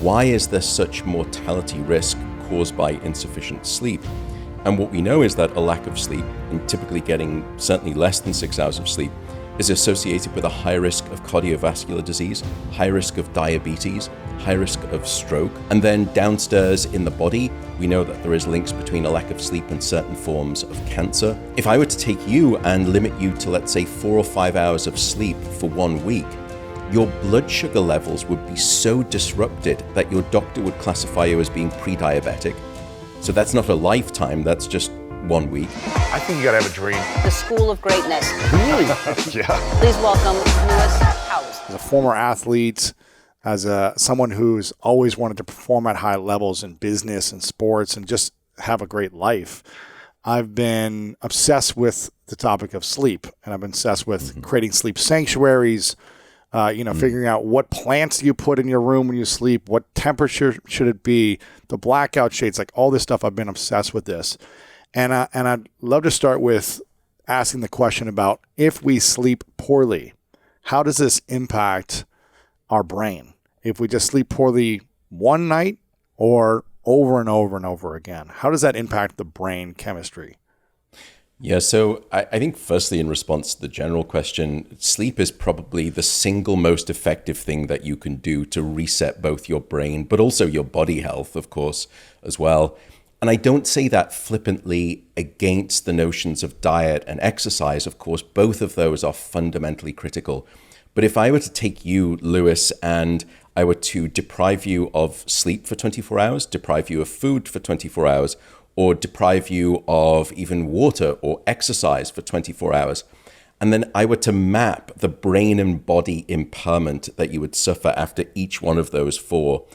why is there such mortality risk caused by insufficient sleep? And what we know is that a lack of sleep, and typically getting certainly less than 6 hours of sleep, is associated with a high risk of cardiovascular disease, high risk of diabetes, high risk of stroke. And then downstairs in the body, we know that there is links between a lack of sleep and certain forms of cancer. If I were to take you and limit you to, let's say, 4 or 5 hours of sleep for 1 week, your blood sugar levels would be so disrupted that your doctor would classify you as being pre-diabetic. So that's not a lifetime, that's just 1 week. I think you gotta have a dream. The School of Greatness. Really? Yeah. Please welcome Lewis Howes. As a former athlete, as someone who's always wanted to perform at high levels in business and sports and just have a great life, I've been obsessed with the topic of sleep, and I've been obsessed with creating sleep sanctuaries, figuring out what plants you put in your room when you sleep, what temperature should it be, the blackout shades, like all this stuff. I've been obsessed with this. And I'd love to start with asking the question about, if we sleep poorly, how does this impact our brain? If we just sleep poorly one night or over and over and over again, how does that impact the brain chemistry? Yeah, so I think firstly, in response to the general question, sleep is probably the single most effective thing that you can do to reset both your brain, but also your body health, of course, as well. And I don't say that flippantly against the notions of diet and exercise. Of course, both of those are fundamentally critical. But if I were to take you, Lewis, and I were to deprive you of sleep for 24 hours, deprive you of food for 24 hours, or deprive you of even water or exercise for 24 hours, and then I were to map the brain and body impairment that you would suffer after each one of those four,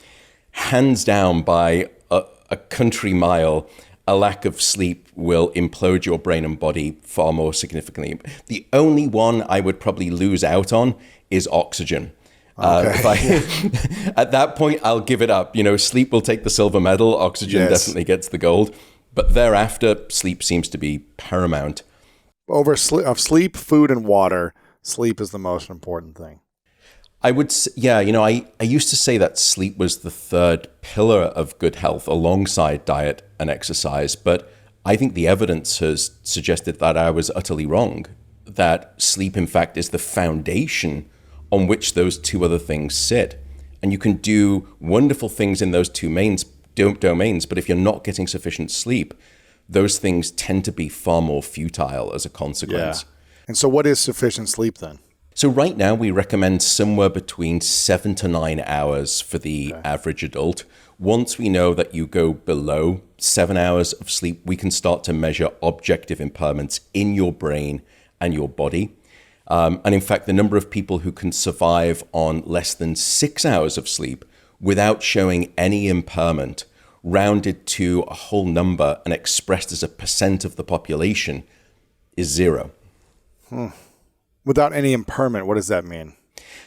hands down by a country mile, a lack of sleep will implode your brain and body far more significantly. The only one I would probably lose out on is oxygen. Okay. At that point, I'll give it up. Sleep will take the silver medal. Oxygen definitely gets the gold. But thereafter, sleep seems to be paramount. Of sleep, food, and water, sleep is the most important thing. I would, I used to say that sleep was the third pillar of good health alongside diet and exercise, but I think the evidence has suggested that I was utterly wrong, that sleep, in fact, is the foundation on which those two other things sit. And you can do wonderful things in those two domains, but if you're not getting sufficient sleep, those things tend to be far more futile as a consequence. Yeah. And so what is sufficient sleep then? So right now we recommend somewhere between 7 to 9 hours for the average adult. Once we know that you go below 7 hours of sleep, we can start to measure objective impairments in your brain and your body. And in fact, the number of people who can survive on less than 6 hours of sleep without showing any impairment, rounded to a whole number and expressed as a percent of the population, is 0. Without any impairment, what does that mean?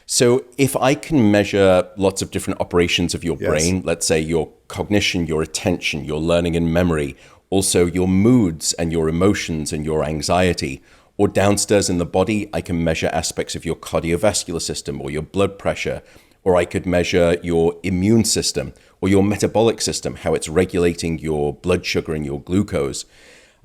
So if I can measure lots of different operations of your brain, let's say your cognition, your attention, your learning and memory, also your moods and your emotions and your anxiety, or downstairs in the body, I can measure aspects of your cardiovascular system or your blood pressure, or I could measure your immune system or your metabolic system, how it's regulating your blood sugar and your glucose.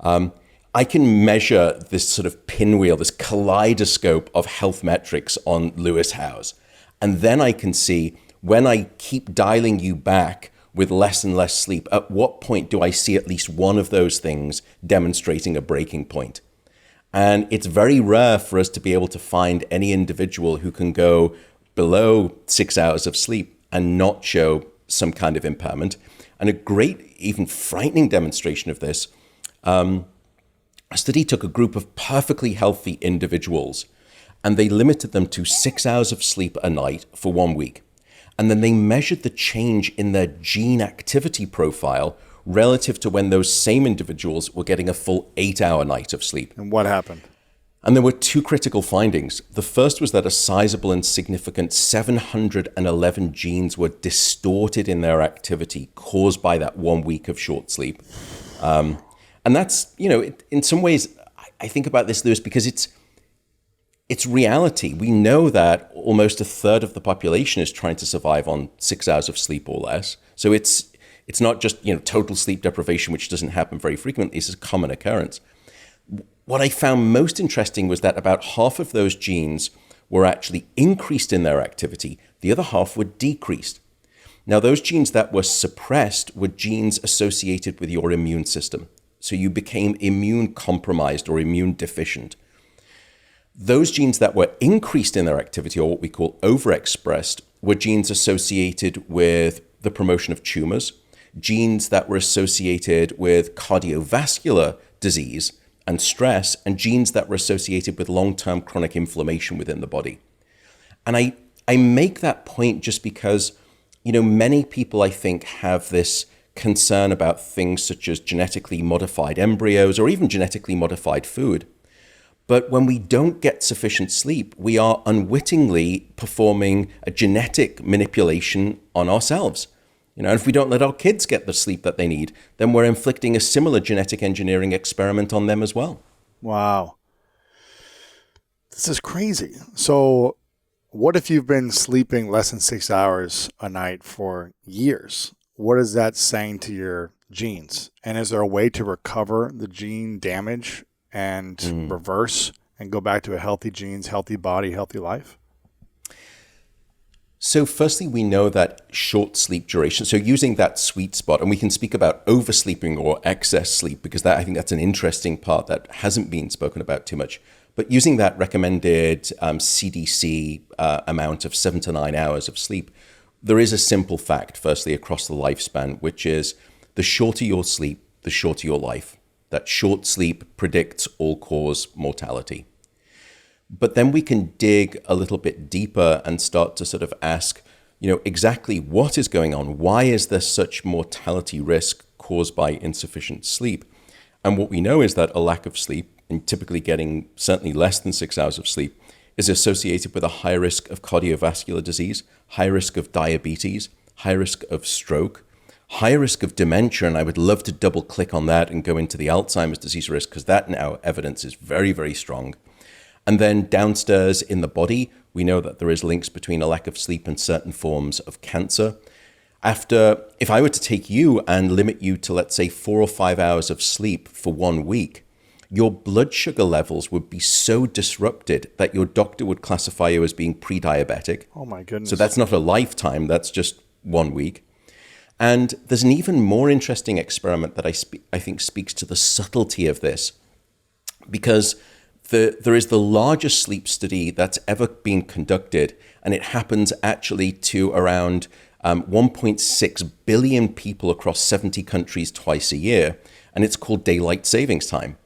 I can measure this sort of pinwheel, this kaleidoscope of health metrics on Lewis Howes. And then I can see, when I keep dialing you back with less and less sleep, at what point do I see at least one of those things demonstrating a breaking point? And it's very rare for us to be able to find any individual who can go below 6 hours of sleep and not show some kind of impairment. And a great, even frightening demonstration of this, a study took a group of perfectly healthy individuals and they limited them to 6 hours of sleep a night for 1 week. And then they measured the change in their gene activity profile relative to when those same individuals were getting a full 8-hour night of sleep. And what happened? And there were two critical findings. The first was that a sizable and significant 711 genes were distorted in their activity caused by that 1 week of short sleep. And that's, in some ways, I think about this, Lewis, because it's reality. We know that almost a third of the population is trying to survive on 6 hours of sleep or less. So it's not just, total sleep deprivation, which doesn't happen very frequently. It's a common occurrence. What I found most interesting was that about half of those genes were actually increased in their activity. The other half were decreased. Now, those genes that were suppressed were genes associated with your immune system. So you became immune compromised or immune deficient. Those genes that were increased in their activity, or what we call overexpressed, were genes associated with the promotion of tumors, genes that were associated with cardiovascular disease and stress, and genes that were associated with long-term chronic inflammation within the body. And I make that point just because, many people, I think, have this concern about things such as genetically modified embryos or even genetically modified food. But when we don't get sufficient sleep, we are unwittingly performing a genetic manipulation on ourselves. And if we don't let our kids get the sleep that they need, then we're inflicting a similar genetic engineering experiment on them as well. Wow. This is crazy. So what if you've been sleeping less than 6 hours a night for years? What is that saying to your genes? And is there a way to recover the gene damage and reverse and go back to a healthy genes, healthy body, healthy life? So firstly, we know that short sleep duration, so using that sweet spot, and we can speak about oversleeping or excess sleep, because I think that's an interesting part that hasn't been spoken about too much. But using that recommended CDC amount of 7 to 9 hours of sleep, there is a simple fact, firstly, across the lifespan, which is the shorter your sleep, the shorter your life. That short sleep predicts all-cause mortality. But then we can dig a little bit deeper and start to sort of ask, exactly what is going on? Why is there such mortality risk caused by insufficient sleep? And what we know is that a lack of sleep, and typically getting certainly less than 6 hours of sleep, is associated with a high risk of cardiovascular disease, high risk of diabetes, high risk of stroke, high risk of dementia. And I would love to double click on that and go into the Alzheimer's disease risk, because that now evidence is very, very strong. And then downstairs in the body, we know that there is links between a lack of sleep and certain forms of cancer. If I were to take you and limit you to, let's say, 4 or 5 hours of sleep for 1 week, your blood sugar levels would be so disrupted that your doctor would classify you as being pre-diabetic. Oh my goodness. So that's not a lifetime, that's just 1 week. And there's an even more interesting experiment that I think speaks to the subtlety of this, because there is the largest sleep study that's ever been conducted, and it happens actually to around 1.6 billion people across 70 countries twice a year, and it's called daylight savings time.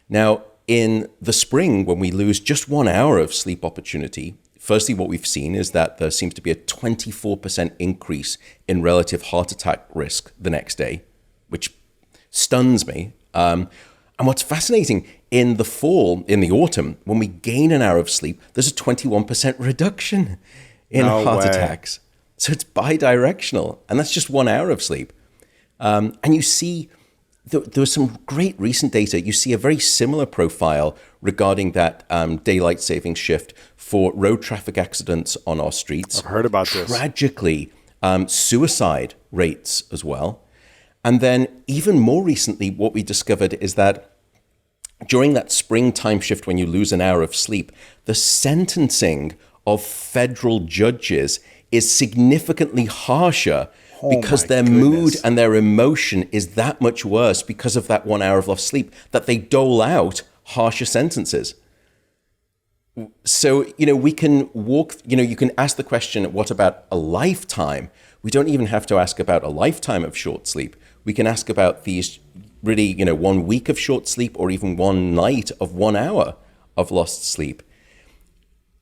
Now, in the spring, when we lose just 1 hour of sleep opportunity, firstly, what we've seen is that there seems to be a 24% increase in relative heart attack risk the next day, which stuns me. And what's fascinating, in the fall, in the autumn, when we gain an hour of sleep, there's a 21% reduction in heart attacks. So it's bidirectional, and that's just 1 hour of sleep. And you see, there was some great recent data. You see a very similar profile regarding that daylight saving shift for road traffic accidents on our streets. I've heard about this. Tragically, suicide rates as well. And then even more recently, what we discovered is that during that spring time shift when you lose an hour of sleep, the sentencing of federal judges is significantly harsher because their mood and their emotion is that much worse because of that 1 hour of lost sleep, that they dole out harsher sentences. So, we can you can ask the question, what about a lifetime? We don't even have to ask about a lifetime of short sleep. We can ask about these really, 1 week of short sleep, or even one night of 1 hour of lost sleep.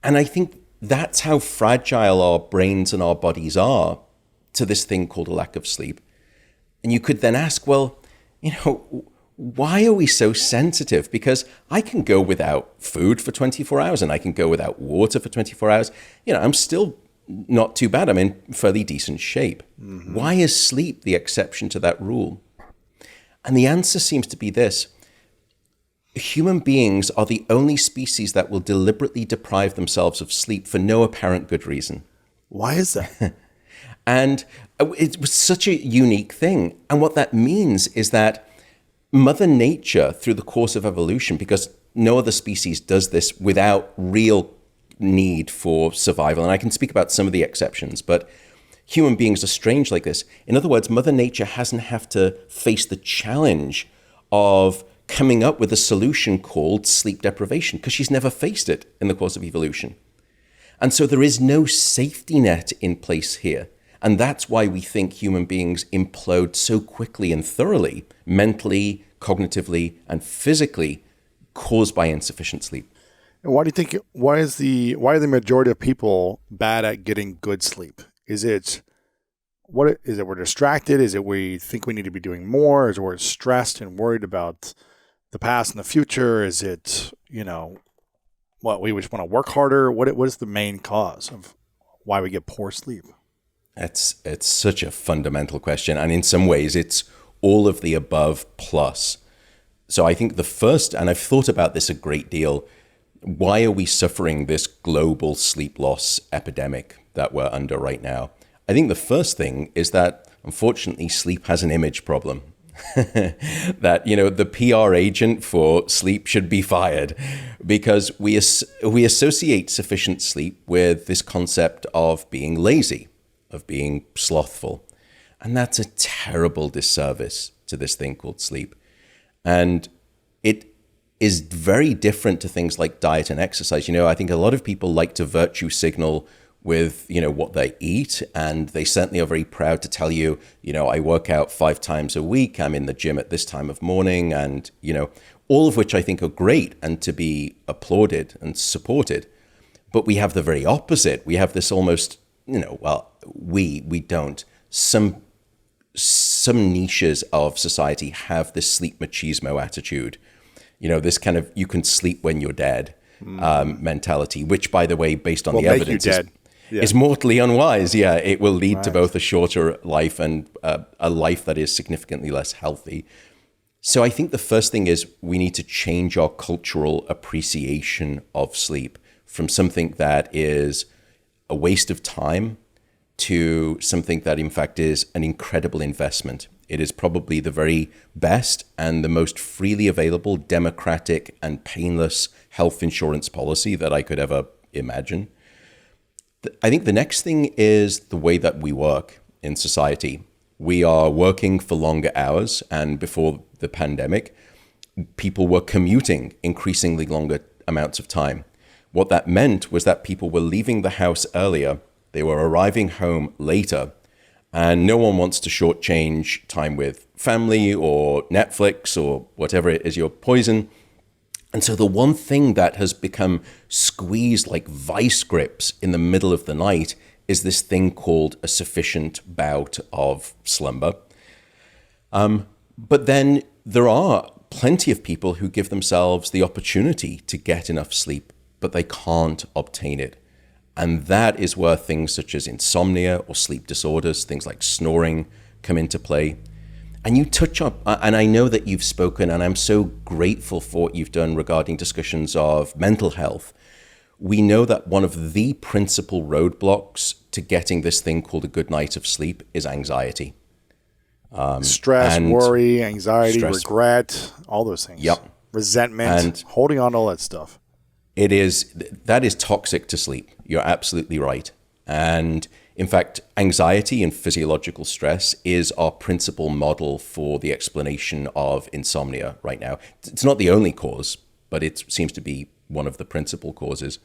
And I think that's how fragile our brains and our bodies are to this thing called a lack of sleep. And you could then ask, well, why are we so sensitive? Because I can go without food for 24 hours and I can go without water for 24 hours. I'm still not too bad. I'm in fairly decent shape. Mm-hmm. Why is sleep the exception to that rule? And the answer seems to be this. human beings are the only species that will deliberately deprive themselves of sleep for no apparent good reason. Why is that? And it was such a unique thing. And what that means is that Mother Nature, through the course of evolution, because no other species does this without real need for survival, and I can speak about some of the exceptions, but human beings are strange like this. In other words, Mother Nature hasn't had to face the challenge of coming up with a solution called sleep deprivation, because she's never faced it in the course of evolution. And so there is no safety net in place here. And that's why we think human beings implode so quickly and thoroughly, mentally, cognitively, and physically, caused by insufficient sleep. And why do you think? Why are the majority of people bad at getting good sleep? Is it we're distracted? Is it we think we need to be doing more? Is it we're stressed and worried about the past and the future? Is it what we just want to work harder? What is the main cause of why we get poor sleep? It's such a fundamental question, and in some ways, it's all of the above plus. So I think the first, and I've thought about this a great deal, why are we suffering this global sleep loss epidemic that we're under right now? I think the first thing is that, unfortunately, sleep has an image problem. That, the PR agent for sleep should be fired, because we associate sufficient sleep with this concept of being lazy, of being slothful. And that's a terrible disservice to this thing called sleep. And it is very different to things like diet and exercise. I think a lot of people like to virtue signal with, what they eat. And they certainly are very proud to tell you, I work out 5 times a week. I'm in the gym at this time of morning. And, all of which I think are great and to be applauded and supported. But we have the very opposite. We have this almost, we don't. Some niches of society have this sleep machismo attitude. This kind of, you can sleep when you're dead mentality, which, by the way, based on the evidence is mortally unwise. Yeah, it will lead to both a shorter life and a life that is significantly less healthy. So I think the first thing is we need to change our cultural appreciation of sleep from something that is a waste of time to something that, in fact, is an incredible investment. It is probably the very best and the most freely available, democratic, and painless health insurance policy that I could ever imagine. I think the next thing is the way that we work in society. We are working for longer hours, and before the pandemic, people were commuting increasingly longer amounts of time. What that meant was that people were leaving the house earlier, they were arriving home later, and no one wants to shortchange time with family or Netflix or whatever it is your poison. And so the one thing that has become squeezed like vice grips in the middle of the night is this thing called a sufficient bout of slumber. But then there are plenty of people who give themselves the opportunity to get enough sleep, but they can't obtain it. And that is where things such as insomnia or sleep disorders, things like snoring, come into play. And you touch up, and I know that you've spoken, and I'm so grateful for what you've done regarding discussions of mental health. We know that one of the principal roadblocks to getting this thing called a good night of sleep is anxiety. Stress, worry, anxiety, regret, all those things. Yep. Resentment, and holding on to all that stuff. That is toxic to sleep. You're absolutely right. And in fact, anxiety and physiological stress is our principal model for the explanation of insomnia right now. It's not the only cause, but it seems to be one of the principal causes.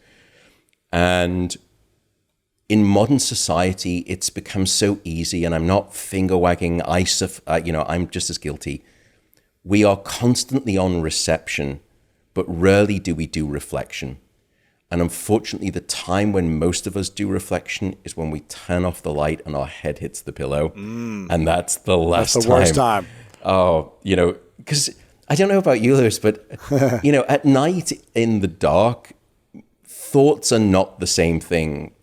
And in modern society, it's become so easy, and I'm not finger wagging. I'm just as guilty. We are constantly on reception, but rarely do we do reflection. And unfortunately, the time when most of us do reflection is when we turn off the light and our head hits the pillow. And that's the last time. That's the worst time. Oh, because I don't know about you, Lewis, but, at night in the dark, thoughts are not the same thing.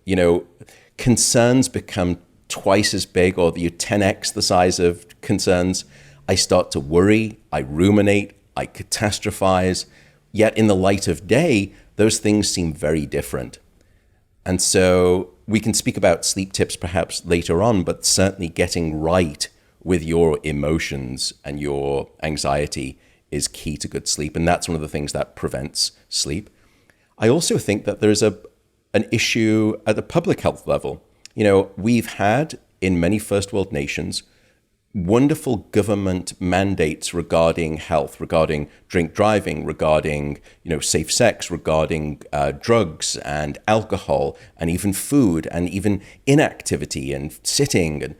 Concerns become twice as big, or you 10x the size of concerns. I start to worry, I ruminate, I catastrophize. Yet in the light of day, those things seem very different. And so we can speak about sleep tips perhaps later on, but certainly getting right with your emotions and your anxiety is key to good sleep. And that's one of the things that prevents sleep. I also think that there's an issue at the public health level. You know, we've had in many first world nations wonderful government mandates regarding health, regarding drink driving, regarding, you know, safe sex, regarding drugs and alcohol and even food and even inactivity and sitting. And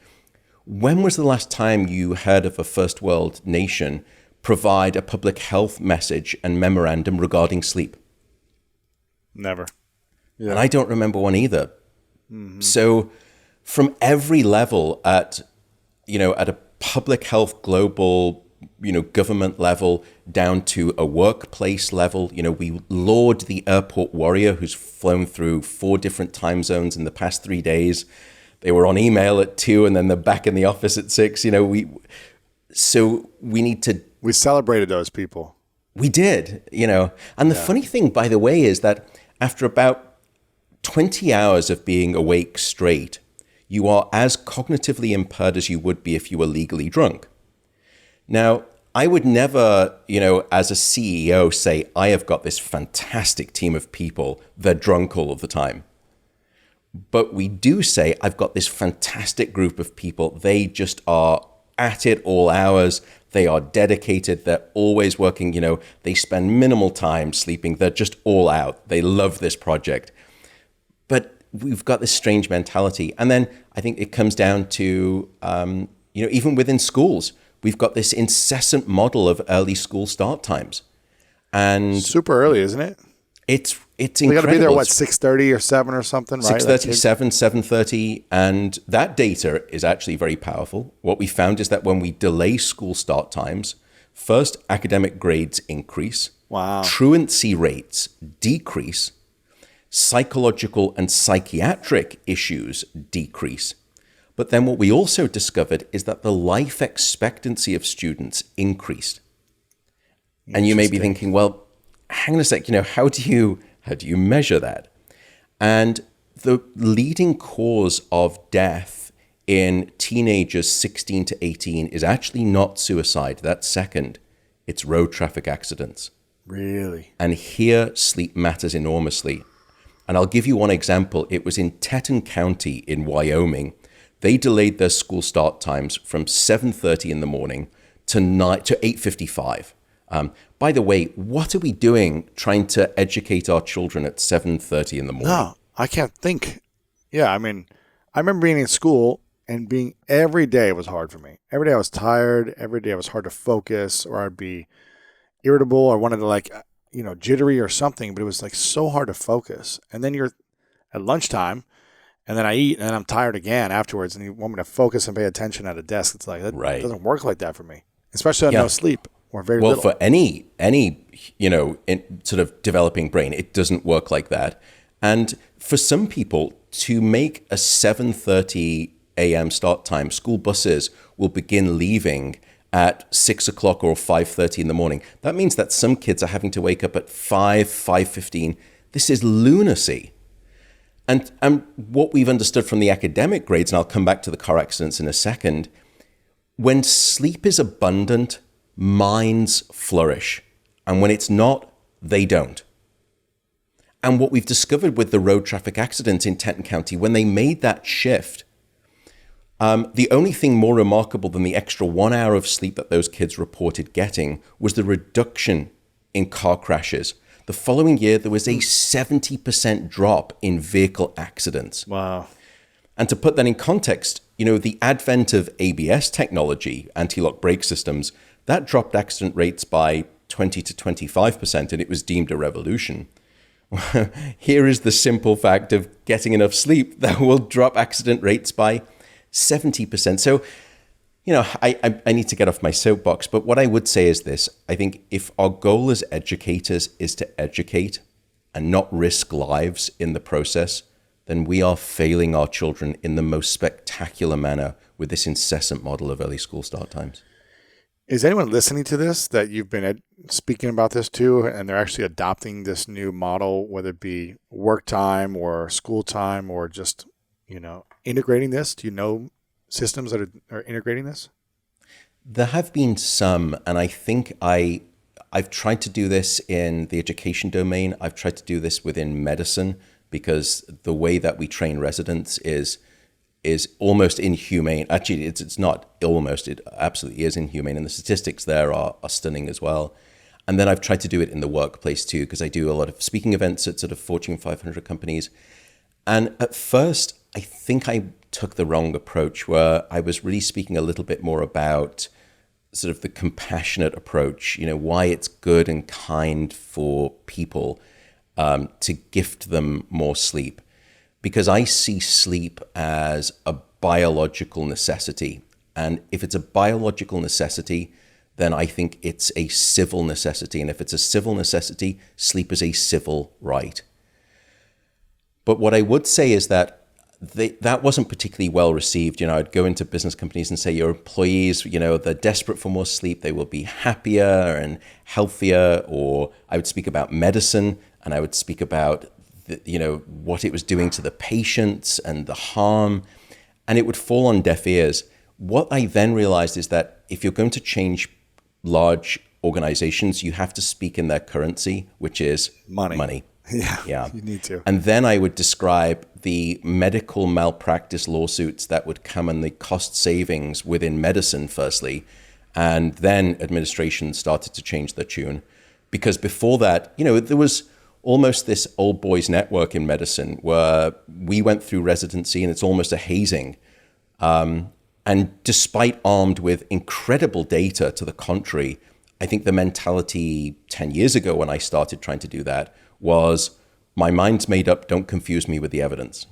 when was the last time you heard of a first world nation provide a public health message and memorandum regarding sleep? Never. Yeah. And I don't remember one either. Mm-hmm. So from every level at a public health global, government level down to a workplace level, we laud the airport warrior who's flown through 4 different time zones in the past 3 days. They were on email at 2 and then they're back in the office at 6. We celebrated those people. We did, And the funny thing, by the way, is that after about 20 hours of being awake straight, you are as cognitively impaired as you would be if you were legally drunk. Now, I would never, as a CEO say, I have got this fantastic team of people, they're drunk all of the time. But we do say, I've got this fantastic group of people, they just are at it all hours, they are dedicated, they're always working, they spend minimal time sleeping, they're just all out, they love this project. But we've got this strange mentality. And then I think it comes down to, even within schools, we've got this incessant model of early school start times. And super early, isn't it? It's incredible. You got to be there, 6:30 or 7 or something, right? 6:30, 7:30. And that data is actually very powerful. What we found is that when we delay school start times, first, academic grades increase. Wow. Truancy rates decrease. Psychological and psychiatric issues decrease. But then what we also discovered is that the life expectancy of students increased. And you may be thinking, well, hang on a sec, how do you measure that? And the leading cause of death in teenagers 16 to 18 is actually not suicide. That's second. It's road traffic accidents. Really? And here sleep matters enormously. And I'll give you one example. It was in Teton County in Wyoming. They delayed their school start times from 7:30 in the morning to 8:55. By the way, what are we doing trying to educate our children at 7:30 in the morning? No, I can't think. Yeah, I mean, I remember being in school and every day was hard for me. Every day I was tired. Every day it was hard to focus, or I'd be irritable or wanted to jittery or something, but it was so hard to focus. And then you're at lunchtime and then I eat and then I'm tired again afterwards and you want me to focus and pay attention at a desk. It's that right. Doesn't work like that for me, especially on no sleep or very little. Well, for any sort of developing brain, it doesn't work like that. And for some people to make a 7:30 a.m. start time, school buses will begin leaving at 6 o'clock or 5:30 in the morning. That means that some kids are having to wake up at 5:15. This is lunacy. And what we've understood from the academic grades, and I'll come back to the car accidents in a second, when sleep is abundant, minds flourish. And when it's not, they don't. And what we've discovered with the road traffic accidents in Teton County, when they made that shift, the only thing more remarkable than the extra 1 hour of sleep that those kids reported getting was the reduction in car crashes. The following year, there was a 70% drop in vehicle accidents. Wow. And to put that in context, the advent of ABS technology, anti-lock brake systems, that dropped accident rates by 20 to 25%, and it was deemed a revolution. Here is the simple fact of getting enough sleep that will drop accident rates by 70%. So, I need to get off my soapbox, but what I would say is this. I think if our goal as educators is to educate and not risk lives in the process, then we are failing our children in the most spectacular manner with this incessant model of early school start times. Is anyone listening to this that you've been speaking about this to, and they're actually adopting this new model, whether it be work time or school time or just, integrating this? Do you know systems that are integrating this? There have been some, and I think I've tried to do this in the education domain. I've tried to do this within medicine because the way that we train residents is almost inhumane. Actually, it's not almost, it absolutely is inhumane. And the statistics there are stunning as well. And then I've tried to do it in the workplace too, because I do a lot of speaking events at sort of Fortune 500 companies. And at first, I think I took the wrong approach where I was really speaking a little bit more about sort of the compassionate approach, why it's good and kind for people to gift them more sleep. Because I see sleep as a biological necessity. And if it's a biological necessity, then I think it's a civil necessity. And if it's a civil necessity, sleep is a civil right. But what I would say is that that wasn't particularly well received. I'd go into business companies and say, your employees, they're desperate for more sleep. They will be happier and healthier. Or I would speak about medicine, and I would speak about what it was doing to the patients and the harm, and it would fall on deaf ears. What I then realized is that if you're going to change large organizations, you have to speak in their currency, which is money. Yeah. You need to. And then I would describe the medical malpractice lawsuits that would come and the cost savings within medicine, firstly, and then administration started to change their tune. Because before that, there was almost this old boys network in medicine where we went through residency and it's almost a hazing. And despite armed with incredible data to the contrary, I think the mentality 10 years ago when I started trying to do that was, my mind's made up, don't confuse me with the evidence.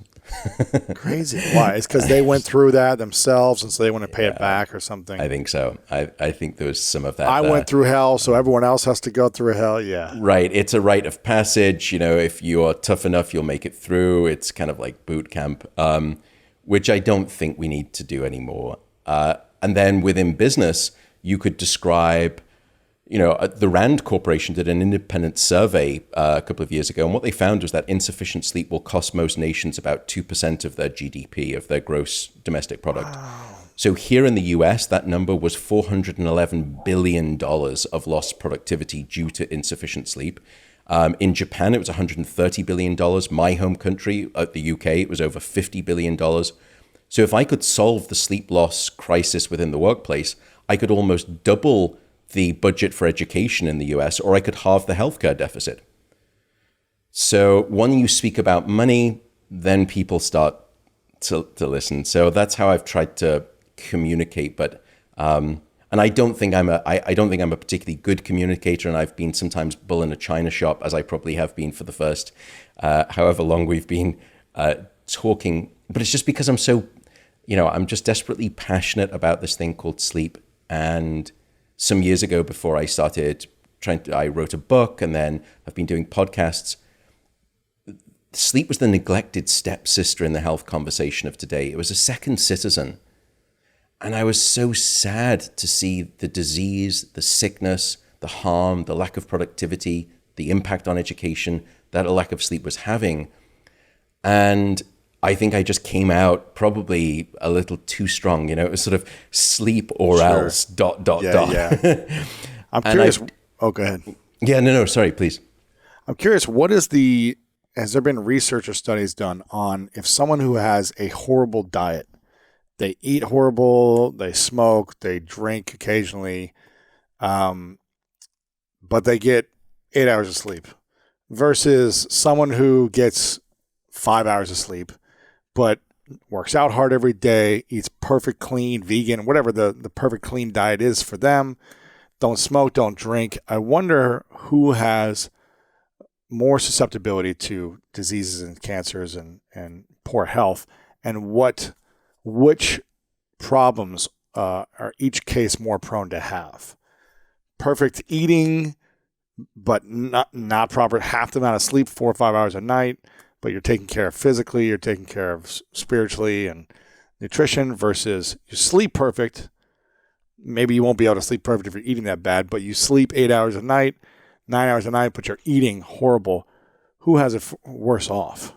Crazy. Why? It's because they went through that themselves, and so they want to pay it back or something. I think so. I think there was some of that. I went through hell, so everyone else has to go through hell. Yeah. Right. It's a rite of passage. If you're tough enough, you'll make it through. It's kind of like boot camp, which I don't think we need to do anymore. And then within business, you could describe, the Rand Corporation did an independent survey a couple of years ago, and what they found was that insufficient sleep will cost most nations about 2% of their GDP, of their gross domestic product. Wow. So here in the US, that number was $411 billion of lost productivity due to insufficient sleep. In Japan, it was $130 billion. My home country, the UK, it was over $50 billion. So if I could solve the sleep loss crisis within the workplace, I could almost double the budget for education in the US, or I could halve the healthcare deficit. So when you speak about money, then people start to listen. So that's how I've tried to communicate. But and I don't think I'm a particularly good communicator, and I've been sometimes bull in a china shop, as I probably have been for the first however long we've been talking. But it's just because I'm so, I'm just desperately passionate about this thing called sleep. And some years ago, before I started I wrote a book, and then I've been doing podcasts. Sleep was the neglected stepsister in the health conversation of today. It was a second citizen. And I was so sad to see the disease, the sickness, the harm, the lack of productivity, the impact on education that a lack of sleep was having. And I think I just came out probably a little too strong. It was sort of sleep or else ... Yeah. I'm curious. Go ahead. Yeah, no, sorry, please. I'm curious, has there been research or studies done on if someone who has a horrible diet, they eat horrible, they smoke, they drink occasionally, but they get 8 hours of sleep, versus someone who gets 5 hours of sleep, but works out hard every day, eats perfect, clean, vegan, whatever the perfect clean diet is for them, don't smoke, don't drink. I wonder who has more susceptibility to diseases and cancers and poor health, and which problems are each case more prone to have. Perfect eating, but not proper, half the amount of sleep, 4 or 5 hours a night, but you're taking care of physically, you're taking care of spiritually and nutrition, versus you sleep perfect, maybe you won't be able to sleep perfect if you're eating that bad, but you sleep 8 hours a night, 9 hours a night, but you're eating horrible. Who has it worse off?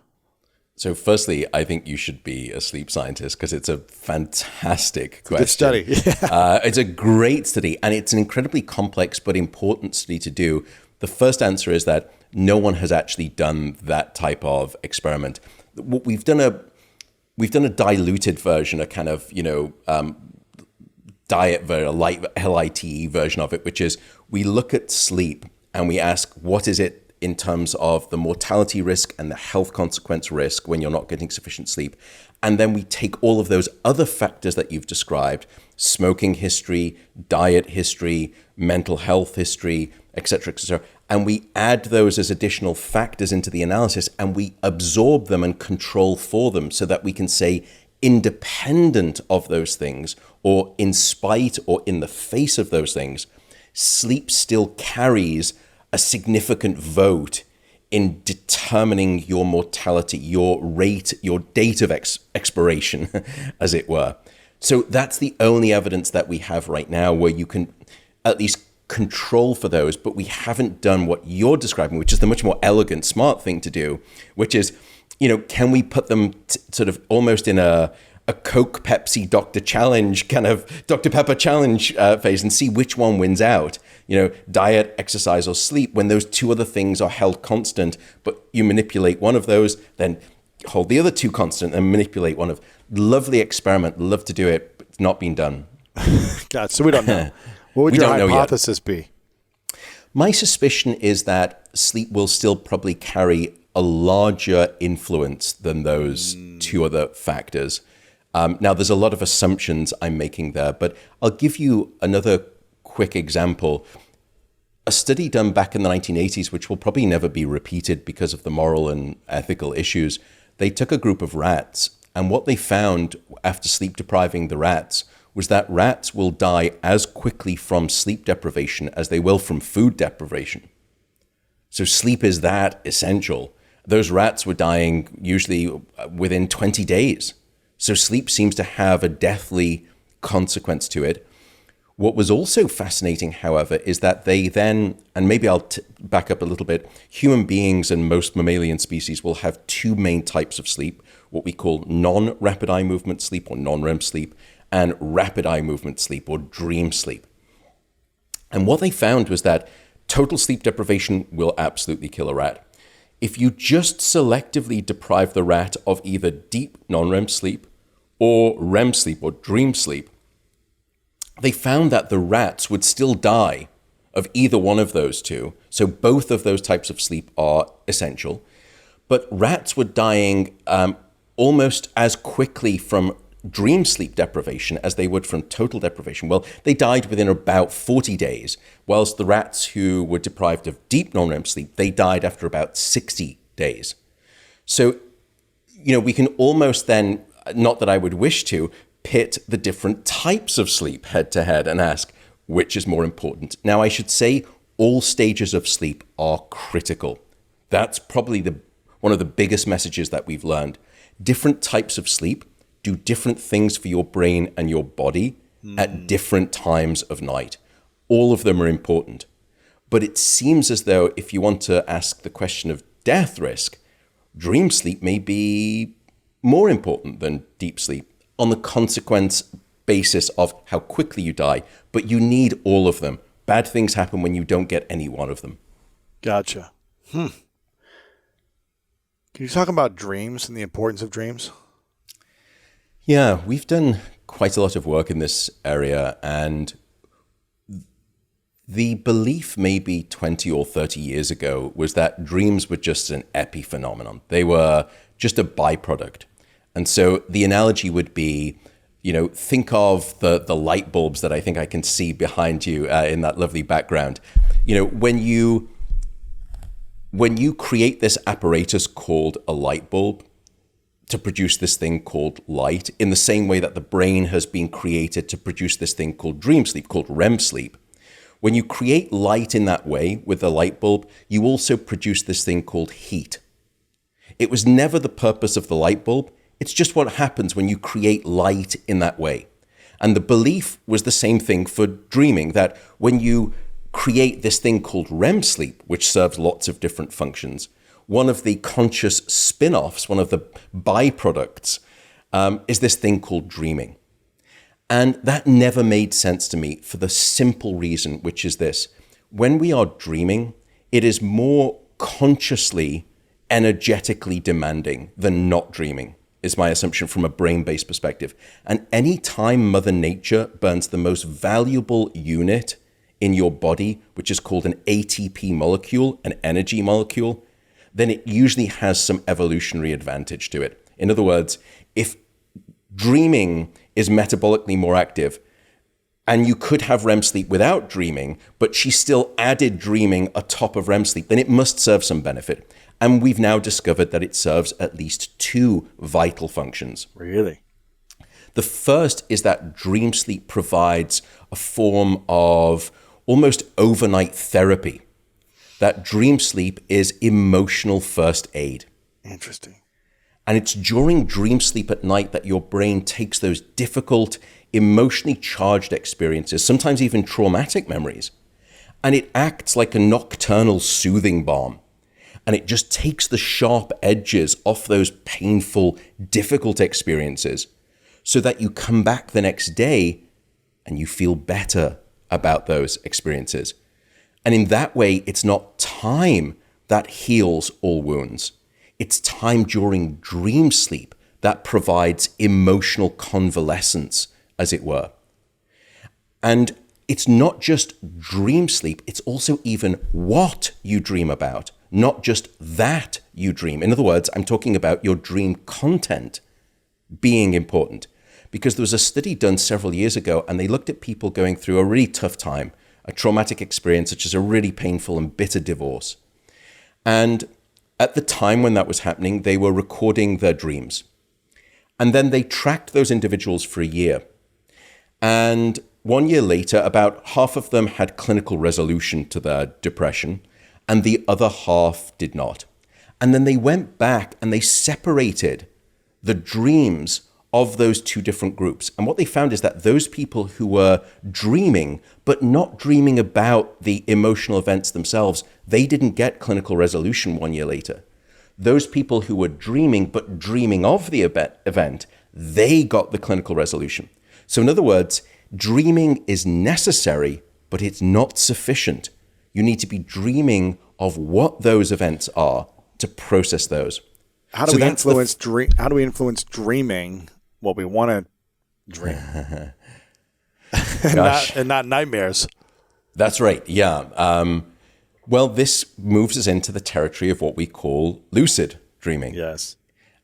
So firstly, I think you should be a sleep scientist because it's a fantastic question. Good study. It's a great study, and it's an incredibly complex but important study to do. The first answer is that no one has actually done that type of experiment. We've done a diluted version, a kind of, diet, a light LITE version of it, which is we look at sleep and we ask, what is it in terms of the mortality risk and the health consequence risk when you're not getting sufficient sleep? And then we take all of those other factors that you've described, smoking history, diet history, mental health history, et cetera, and we add those as additional factors into the analysis, and we absorb them and control for them so that we can say, independent of those things, or in spite or in the face of those things, sleep still carries a significant vote in determining your mortality, your rate, your date of expiration, as it were. So that's the only evidence that we have right now where you can at least control for those, but we haven't done what you're describing, which is the much more elegant, smart thing to do, which is, can we put them sort of almost in a Coke, Pepsi, Dr. Challenge kind of Dr. Pepper challenge phase and see which one wins out. Diet, exercise, or sleep, when those two other things are held constant, but you manipulate one of those, then hold the other two constant and manipulate one of. Lovely experiment, love to do it, but it's not been done. God, so we don't know. What would your hypothesis be? My suspicion is that sleep will still probably carry a larger influence than those two other factors. Now, there's a lot of assumptions I'm making there, but I'll give you another quick example. A study done back in the 1980s, which will probably never be repeated because of the moral and ethical issues, they took a group of rats, and what they found after sleep depriving the rats was that rats will die as quickly from sleep deprivation as they will from food deprivation. So sleep is that essential. Those rats were dying usually within 20 days. So sleep seems to have a deathly consequence to it. What was also fascinating, however, is that they then, and maybe I'll back up a little bit, human beings and most mammalian species will have two main types of sleep, what we call non-rapid eye movement sleep or non-REM sleep, and rapid eye movement sleep or dream sleep. And what they found was that total sleep deprivation will absolutely kill a rat. If you just selectively deprive the rat of either deep non-REM sleep or REM sleep or dream sleep, they found that the rats would still die of either one of those two. So both of those types of sleep are essential. But rats were dying almost as quickly from dream sleep deprivation as they would from total deprivation. Well, they died within about 40 days, whilst the rats who were deprived of deep non-REM sleep, they died after about 60 days. So, we can almost then, not that I would wish to, pit the different types of sleep head to head and ask, which is more important? Now, I should say all stages of sleep are critical. That's probably one of the biggest messages that we've learned. Different types of sleep do different things for your brain and your body at different times of night. All of them are important. But it seems as though if you want to ask the question of death risk, dream sleep may be more important than deep sleep on the consequence basis of how quickly you die, but you need all of them. Bad things happen when you don't get any one of them. Gotcha. Can you talk about dreams and the importance of dreams? Yeah, we've done quite a lot of work in this area, and the belief maybe 20 or 30 years ago was that dreams were just an epiphenomenon. They were just a byproduct. And so the analogy would be, think of the light bulbs that I think I can see behind you in that lovely background. When you create this apparatus called a light bulb to produce this thing called light, in the same way that the brain has been created to produce this thing called dream sleep, called REM sleep, when you create light in that way with the light bulb, you also produce this thing called heat. It was never the purpose of the light bulb. It's just what happens when you create light in that way. And the belief was the same thing for dreaming, that when you create this thing called REM sleep, which serves lots of different functions, one of the conscious spin-offs, one of the byproducts, is this thing called dreaming. And that never made sense to me for the simple reason, which is this. When we are dreaming, it is more consciously, energetically demanding than not dreaming, is my assumption from a brain-based perspective. And any time Mother Nature burns the most valuable unit in your body, which is called an ATP molecule, an energy molecule, then it usually has some evolutionary advantage to it. In other words, if dreaming is metabolically more active, and you could have REM sleep without dreaming, but she still added dreaming atop of REM sleep, then it must serve some benefit. And we've now discovered that it serves at least two vital functions. Really? The first is that dream sleep provides a form of almost overnight therapy. That dream sleep is emotional first aid. Interesting. And it's during dream sleep at night that your brain takes those difficult, emotionally charged experiences, sometimes even traumatic memories, and it acts like a nocturnal soothing balm. And it just takes the sharp edges off those painful, difficult experiences so that you come back the next day and you feel better about those experiences. And in that way, it's not time that heals all wounds. It's time during dream sleep that provides emotional convalescence, as it were. And it's not just dream sleep, it's also even what you dream about, not just that you dream. In other words, I'm talking about your dream content being important. Because there was a study done several years ago, and they looked at people going through a really tough time, a traumatic experience, such as a really painful and bitter divorce. And at the time when that was happening, they were recording their dreams. And then they tracked those individuals for a year. And 1 year later, about half of them had clinical resolution to their depression, and the other half did not. And then they went back and they separated the dreams of those two different groups. And what they found is that those people who were dreaming, but not dreaming about the emotional events themselves, they didn't get clinical resolution 1 year later. Those people who were dreaming, but dreaming of the event, they got the clinical resolution. So in other words, dreaming is necessary, but it's not sufficient. You need to be dreaming of what those events are to process those. How do we influence dreaming what we want to dream? and not nightmares. That's right. Yeah. Well, this moves us into the territory of what we call lucid dreaming. Yes.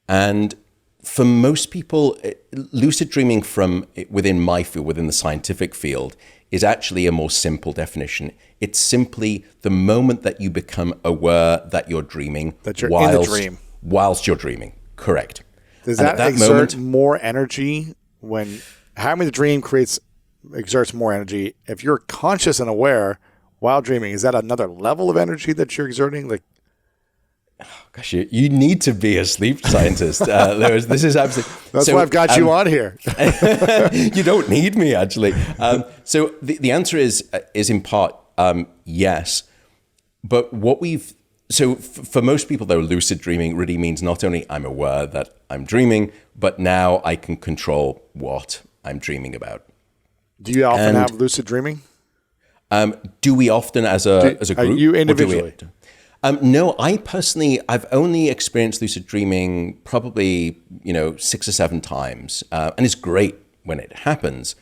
And for most people, lucid dreaming from within my field, within the scientific field, is actually a more simple definition. It's simply the moment that you become aware that you're dreaming. That you're in the dream. Whilst you're dreaming. Correct. Does that exert more energy when having the dream exerts more energy? If you're conscious and aware while dreaming, is that another level of energy that you're exerting? Like, gosh, you need to be a sleep scientist, Lewis. This is absolutely. That's why I've got you on here. You don't need me, actually. So the answer is in part yes, but for most people, though, lucid dreaming really means not only I'm aware that I'm dreaming, but now I can control what I'm dreaming about. Do you often have lucid dreaming? Do we often as a group? You individually? No, I've only experienced lucid dreaming probably 6 or 7 times, and it's great when it happens.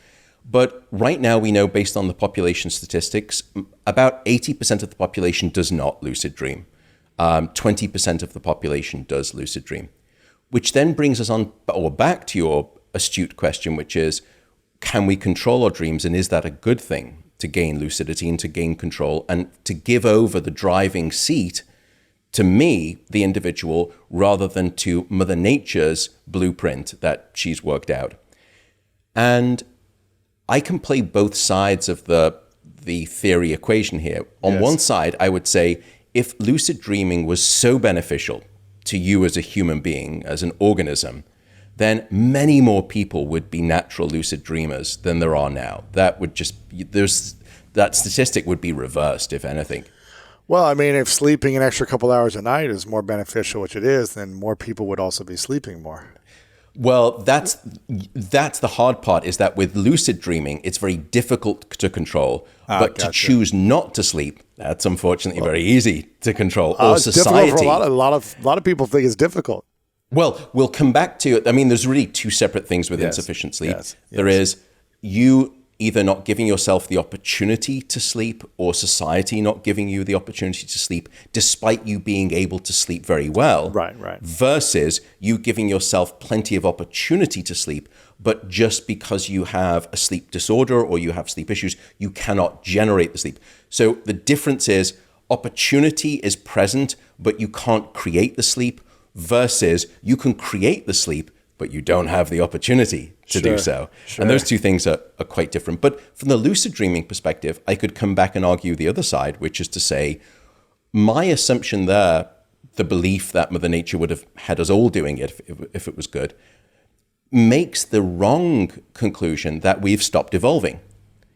But right now we know, based on the population statistics, about 80% of the population does not lucid dream. 20% of the population does lucid dream, which then brings us on or back to your astute question, which is, can we control our dreams, and is that a good thing to gain lucidity and to gain control and to give over the driving seat to me, the individual, rather than to Mother Nature's blueprint that she's worked out? And I can play both sides of the theory equation here. On one side, I would say, if lucid dreaming was so beneficial to you as a human being, as an organism, then many more people would be natural lucid dreamers than there are now. That would just, that statistic would be reversed, if anything. Well, I mean, if sleeping an extra couple hours a night is more beneficial, which it is, then more people would also be sleeping more. Well, that's the hard part, is that with lucid dreaming, it's very difficult to control. But gotcha. to choose not to sleep, that's unfortunately very easy to control. Or It's society. difficult for a lot of people think it's difficult. Well, we'll come back to it. I mean, there's really two separate things with insufficient sleep. Yes. There is you either not giving yourself the opportunity to sleep, or society not giving you the opportunity to sleep, despite you being able to sleep very well. Right. Versus you giving yourself plenty of opportunity to sleep, but just because you have a sleep disorder or you have sleep issues, you cannot generate the sleep. So the difference is opportunity is present, but you can't create the sleep, versus you can create the sleep, but you don't have the opportunity to do so. Sure. And those two things are quite different. But from the lucid dreaming perspective, I could come back and argue the other side, which is to say, my assumption there, the belief that Mother Nature would have had us all doing it if it was good, makes the wrong conclusion that we've stopped evolving.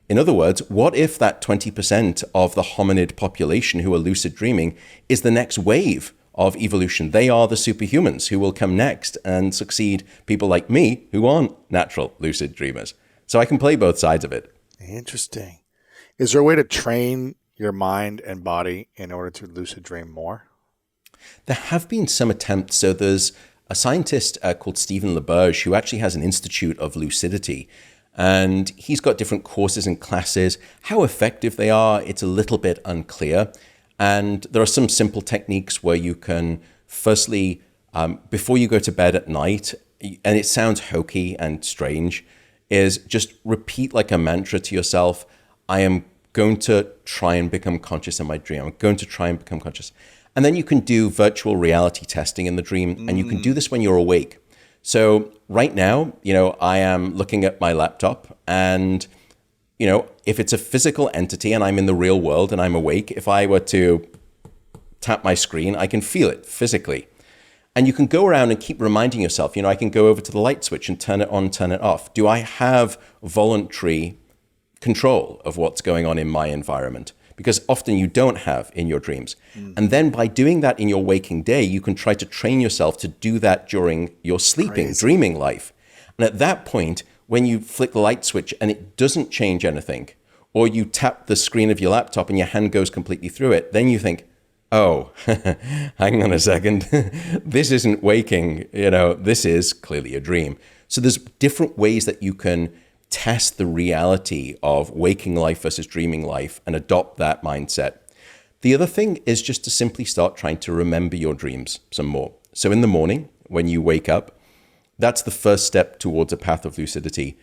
In other words, what if that 20% of the hominid population who are lucid dreaming is the next wave of evolution? They are the superhumans who will come next and succeed people like me who aren't natural lucid dreamers. So I can play both sides of it. Interesting. Is there a way to train your mind and body in order to lucid dream more? There have been some attempts. So there's a scientist called Stephen LaBerge who actually has an Institute of Lucidity. And he's got different courses and classes. How effective they are, it's a little bit unclear. And there are some simple techniques where you can, firstly, before you go to bed at night, and it sounds hokey and strange, is just repeat like a mantra to yourself, I am going to try and become conscious in my dream. I'm going to try and become conscious. And then you can do virtual reality testing in the dream, and you can do this when you're awake. So right now, I am looking at my laptop, and if it's a physical entity and I'm in the real world and I'm awake, if I were to tap my screen, I can feel it physically. And you can go around and keep reminding yourself, I can go over to the light switch and turn it on, turn it off. Do I have voluntary control of what's going on in my environment? Because often you don't have in your dreams. And then by doing that in your waking day, you can try to train yourself to do that during your sleeping, dreaming life. And at that point, when you flick the light switch and it doesn't change anything, or you tap the screen of your laptop and your hand goes completely through it, then you think, oh, hang on a second, this isn't waking, this is clearly a dream. So there's different ways that you can test the reality of waking life versus dreaming life and adopt that mindset. The other thing is just to simply start trying to remember your dreams some more. So in the morning, when you wake up, that's the first step towards a path of lucidity.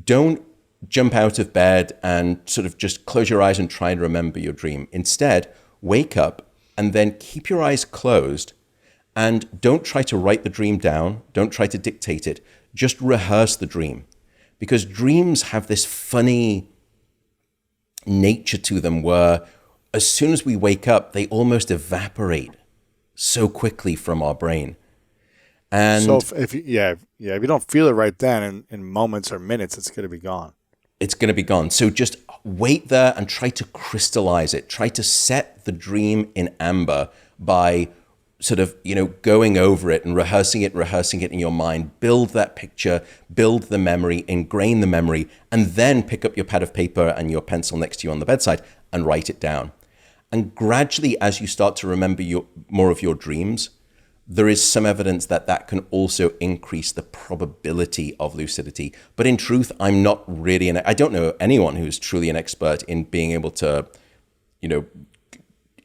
Don't jump out of bed and sort of just close your eyes and try and remember your dream. Instead, wake up and then keep your eyes closed and don't try to write the dream down. Don't try to dictate it. Just rehearse the dream. Because dreams have this funny nature to them where as soon as we wake up, they almost evaporate so quickly from our brain. And so if you don't feel it right then, in moments or minutes, it's going to be gone. It's going to be gone. So just wait there and try to crystallize it. Try to set the dream in amber by sort of, going over it and rehearsing it in your mind. Build that picture, build the memory, ingrain the memory, and then pick up your pad of paper and your pencil next to you on the bedside and write it down. And gradually, as you start to remember more of your dreams, there is some evidence that can also increase the probability of lucidity. But in truth, I'm not really I don't know anyone who's truly an expert in being able to,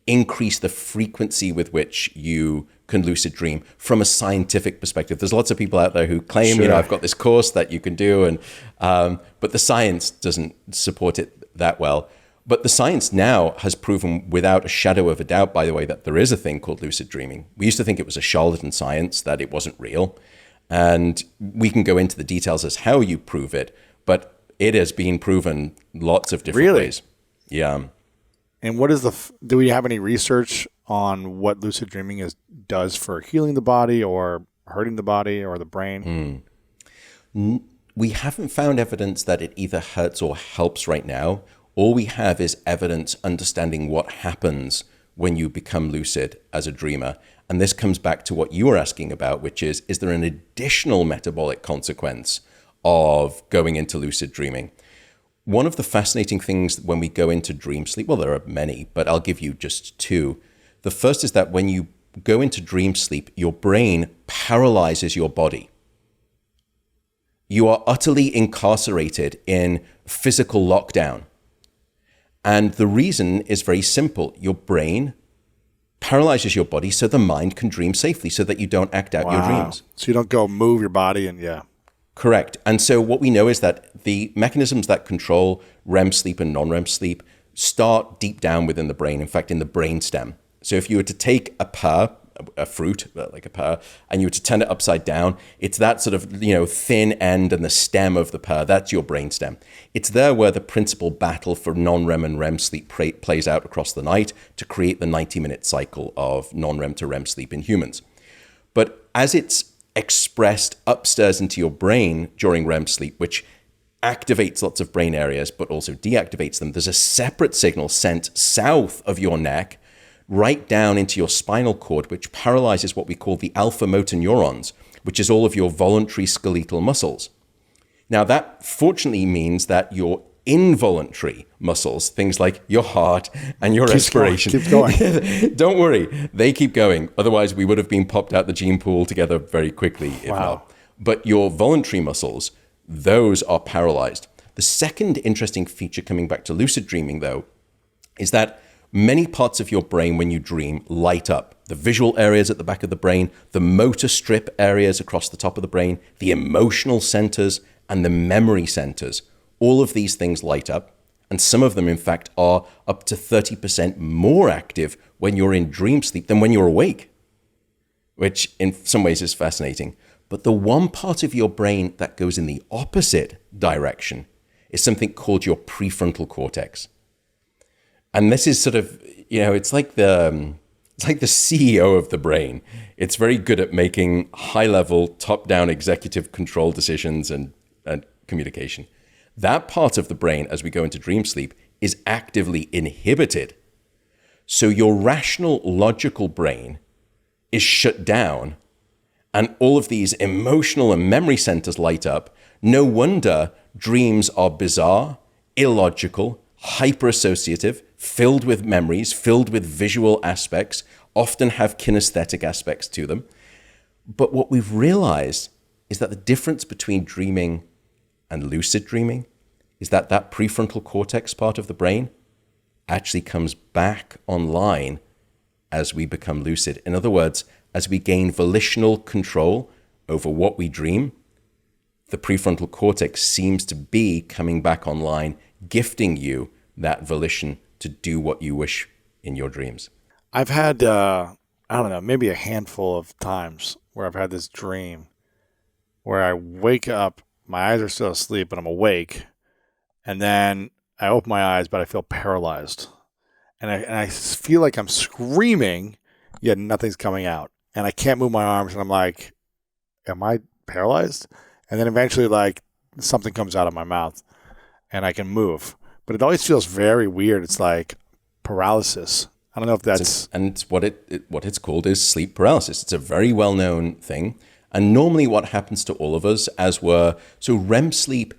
increase the frequency with which you can lucid dream from a scientific perspective. There's lots of people out there who claim, Sure. I've got this course that you can do, and but the science doesn't support it that well. But the science now has proven without a shadow of a doubt, by the way, that there is a thing called lucid dreaming. We used to think it was a charlatan science, that it wasn't real. And we can go into the details as how you prove it, but it has been proven lots of different ways. Yeah. And what is do we have any research on what lucid dreaming does for healing the body or hurting the body or the brain? We haven't found evidence that it either hurts or helps right now. All we have is evidence understanding what happens when you become lucid as a dreamer. And this comes back to what you were asking about, which is there an additional metabolic consequence of going into lucid dreaming? One of the fascinating things when we go into dream sleep, well, there are many, but I'll give you just two. The first is that when you go into dream sleep, your brain paralyzes your body. You are utterly incarcerated in physical lockdown. And the reason is very simple. Your brain paralyzes your body so the mind can dream safely, so that you don't act out your dreams. So you don't go move your body and Correct. And so what we know is that the mechanisms that control REM sleep and non-REM sleep start deep down within the brain, in fact, in the brainstem. So if you were to take a fruit, like a pear, and you were to turn it upside down, it's that sort of, thin end and the stem of the pear. That's your brainstem. It's there where the principal battle for non-REM and REM sleep plays out across the night to create the 90-minute cycle of non-REM to REM sleep in humans. But as it's expressed upstairs into your brain during REM sleep, which activates lots of brain areas, but also deactivates them, there's a separate signal sent south of your neck right down into your spinal cord, which paralyzes what we call the alpha motor neurons, which is all of your voluntary skeletal muscles. Now, that fortunately means that your involuntary muscles, things like your heart and your respiration, keep going. Don't worry, they keep going. Otherwise, we would have been popped out the gene pool together very quickly, if not. But your voluntary muscles, those are paralyzed. The second interesting feature, coming back to lucid dreaming, though, is that many parts of your brain when you dream light up. The visual areas at the back of the brain, the motor strip areas across the top of the brain, the emotional centers, and the memory centers. All of these things light up. And some of them, in fact, are up to 30% more active when you're in dream sleep than when you're awake, which in some ways is fascinating. But the one part of your brain that goes in the opposite direction is something called your prefrontal cortex. And this is sort of, it's like the CEO of the brain. It's very good at making high-level, top-down executive control decisions and communication. That part of the brain, as we go into dream sleep, is actively inhibited. So your rational, logical brain is shut down, and all of these emotional and memory centers light up. No wonder dreams are bizarre, illogical, hyper-associative, filled with memories, filled with visual aspects, often have kinesthetic aspects to them. But what we've realized is that the difference between dreaming and lucid dreaming is that that prefrontal cortex part of the brain actually comes back online as we become lucid. In other words, as we gain volitional control over what we dream, the prefrontal cortex seems to be coming back online, gifting you that volition to do what you wish in your dreams. I've had, maybe a handful of times where I've had this dream where I wake up, my eyes are still asleep, but I'm awake. And then I open my eyes, but I feel paralyzed. And I feel like I'm screaming, yet nothing's coming out. And I can't move my arms, and I'm like, am I paralyzed? And then eventually, something comes out of my mouth, and I can move. But it always feels very weird. It's like paralysis. I don't know if that's... And what it's called is sleep paralysis. It's a very well-known thing. And normally what happens to all of us so REM sleep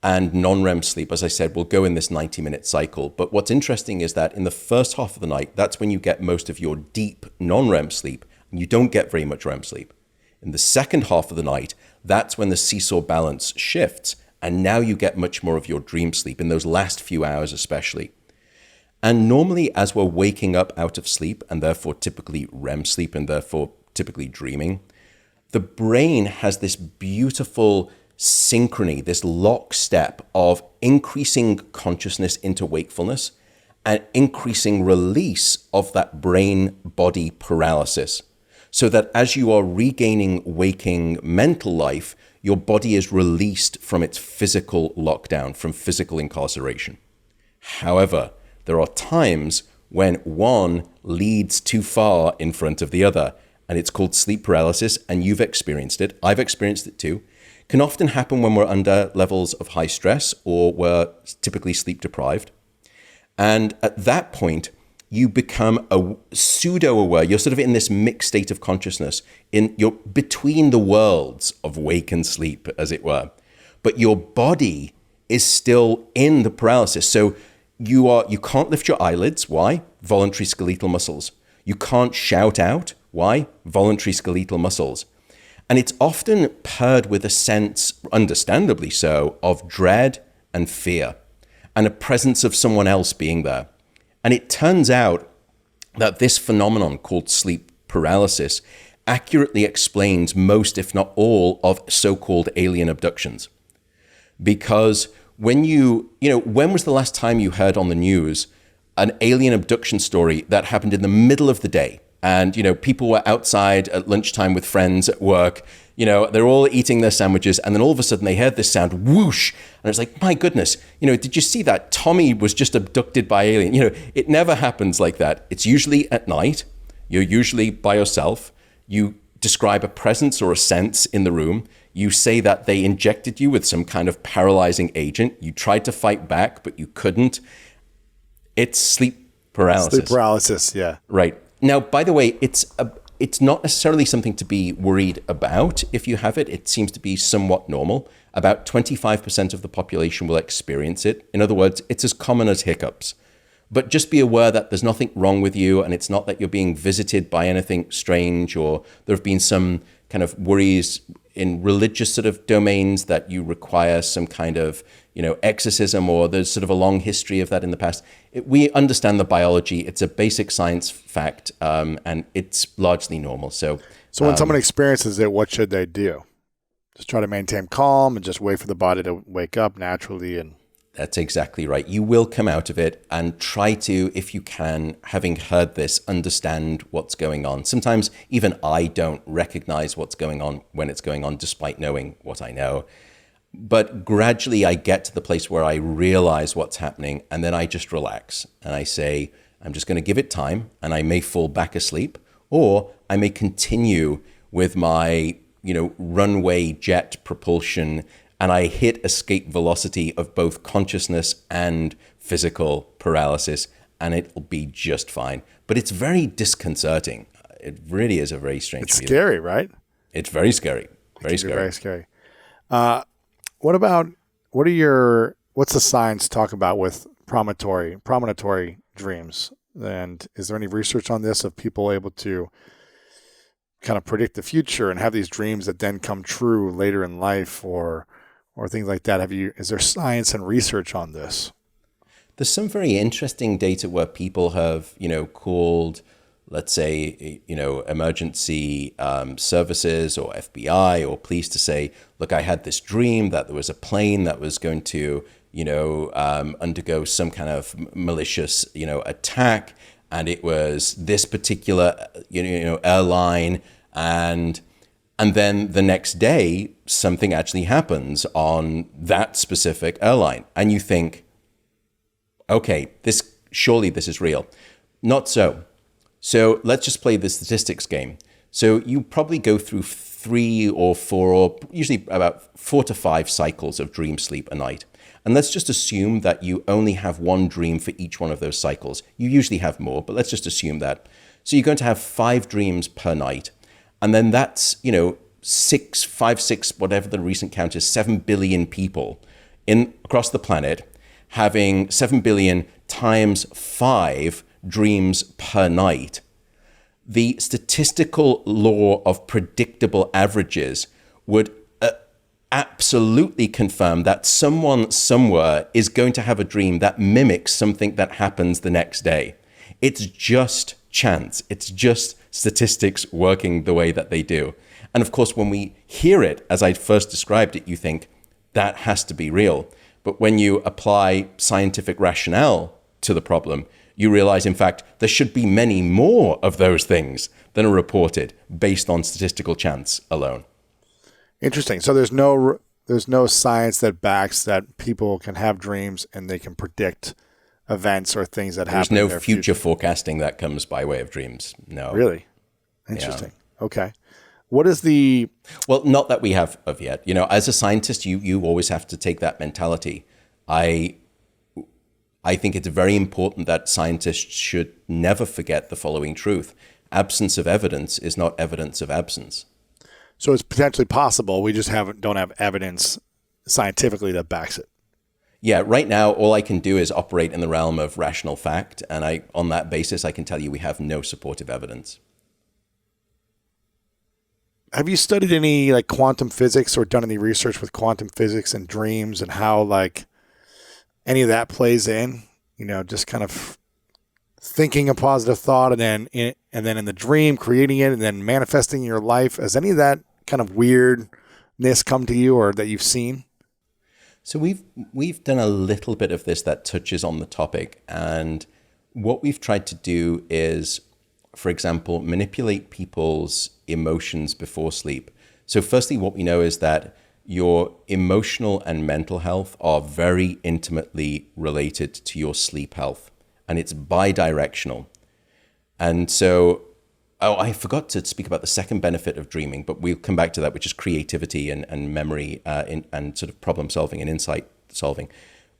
and non-REM sleep, as I said, will go in this 90-minute cycle. But what's interesting is that in the first half of the night, that's when you get most of your deep non-REM sleep, and you don't get very much REM sleep. In the second half of the night, that's when the seesaw balance shifts, and now you get much more of your dream sleep, in those last few hours especially. And normally, as we're waking up out of sleep, and therefore typically REM sleep, and therefore typically dreaming, the brain has this beautiful synchrony, this lockstep of increasing consciousness into wakefulness and increasing release of that brain-body paralysis. So that as you are regaining waking mental life, your body is released from its physical lockdown, from physical incarceration. However, there are times when one leads too far in front of the other, and it's called sleep paralysis, and you've experienced it. I've experienced it too. can often happen when we're under levels of high stress or we're typically sleep deprived. And at that point, you become a pseudo-aware. You're sort of in this mixed state of consciousness. You're between the worlds of wake and sleep, as it were. But your body is still in the paralysis. So you can't lift your eyelids. Why? Voluntary skeletal muscles. You can't shout out. Why? Voluntary skeletal muscles. And it's often paired with a sense, understandably so, of dread and fear and a presence of someone else being there. And it turns out that this phenomenon called sleep paralysis accurately explains most, if not all, of so-called alien abductions. Because when when was the last time you heard on the news an alien abduction story that happened in the middle of the day? And, people were outside at lunchtime with friends at work. They're all eating their sandwiches. And then all of a sudden they heard this sound, whoosh. And it's like, my goodness, did you see that? Tommy was just abducted by alien. It never happens like that. It's usually at night. You're usually by yourself. You describe a presence or a sense in the room. You say that they injected you with some kind of paralyzing agent. You tried to fight back, but you couldn't. It's sleep paralysis. Sleep paralysis, yeah. Right. Now, by the way, it's not necessarily something to be worried about if you have it. It seems to be somewhat normal. About 25% of the population will experience it. In other words, it's as common as hiccups. But just be aware that there's nothing wrong with you, and it's not that you're being visited by anything strange, or there have been some kind of worries in religious sort of domains that you require some kind of, exorcism, or there's sort of a long history of that in the past. We understand the biology. It's a basic science fact, and it's largely normal. So when someone experiences it, what should they do? Just try to maintain calm and just wait for the body to wake up naturally. And that's exactly right. You will come out of it, and try to, if you can, having heard this, understand what's going on. Sometimes even I don't recognize what's going on when it's going on, despite knowing what I know. But gradually I get to the place where I realize what's happening, and then I just relax and I say, I'm just going to give it time, and I may fall back asleep, or I may continue with my, runway jet propulsion, and I hit escape velocity of both consciousness and physical paralysis, and it'll be just fine. But it's very disconcerting. It really is a very strange feeling. It's scary, right? It's very scary. Very scary. Very scary. What's the science talk about with premonitory dreams? And is there any research on this of people able to kind of predict the future and have these dreams that then come true later in life, or things like that? Is there science and research on this? There's some very interesting data where people have, called, let's say, emergency services or FBI or police to say, look, I had this dream that there was a plane that was going to, undergo some kind of malicious, attack. And it was this particular, airline. And then the next day, something actually happens on that specific airline. And you think, okay, surely this is real. Not so. So let's just play the statistics game. So you probably go through 3 or 4, or usually about 4 to 5 cycles of dream sleep a night. And let's just assume that you only have one dream for each one of those cycles. You usually have more, but let's just assume that. So you're going to have 5 dreams per night. And then that's, 6, whatever the recent count is, 7 billion people across the planet having 7 billion times 5 dreams per night. The statistical law of predictable averages would absolutely confirm that someone somewhere is going to have a dream that mimics something that happens the next day. It's just chance. It's just statistics working the way that they do. And of course, when we hear it, as I first described it, you think that has to be real. But when you apply scientific rationale to the problem, you realize, in fact, there should be many more of those things than are reported based on statistical chance alone. Interesting. So there's no science that backs that people can have dreams and they can predict events or things that happen. There's no future forecasting that comes by way of dreams. No. Really? Interesting. Yeah. Okay. What is the... Well, not that we have of yet. You know, as a scientist, you always have to take that mentality. I think it's very important that scientists should never forget the following truth. Absence of evidence is not evidence of absence. So it's potentially possible. We just don't have evidence scientifically that backs it. Yeah, right now, all I can do is operate in the realm of rational fact. And on that basis, I can tell you we have no supportive evidence. Have you studied any like quantum physics or done any research with quantum physics and dreams and how like any of that plays in? You know, just kind of thinking a positive thought and then in the dream creating it and then manifesting your life. Has any of that kind of weirdness come to you or that you've seen? So we've done a little bit of this that touches on the topic, and what we've tried to do is, for example, manipulate people's emotions before sleep. So firstly, what we know is that your emotional and mental health are very intimately related to your sleep health, and it's bidirectional. And so, I forgot to speak about the second benefit of dreaming, but we'll come back to that, which is creativity and memory and sort of problem solving and insight solving.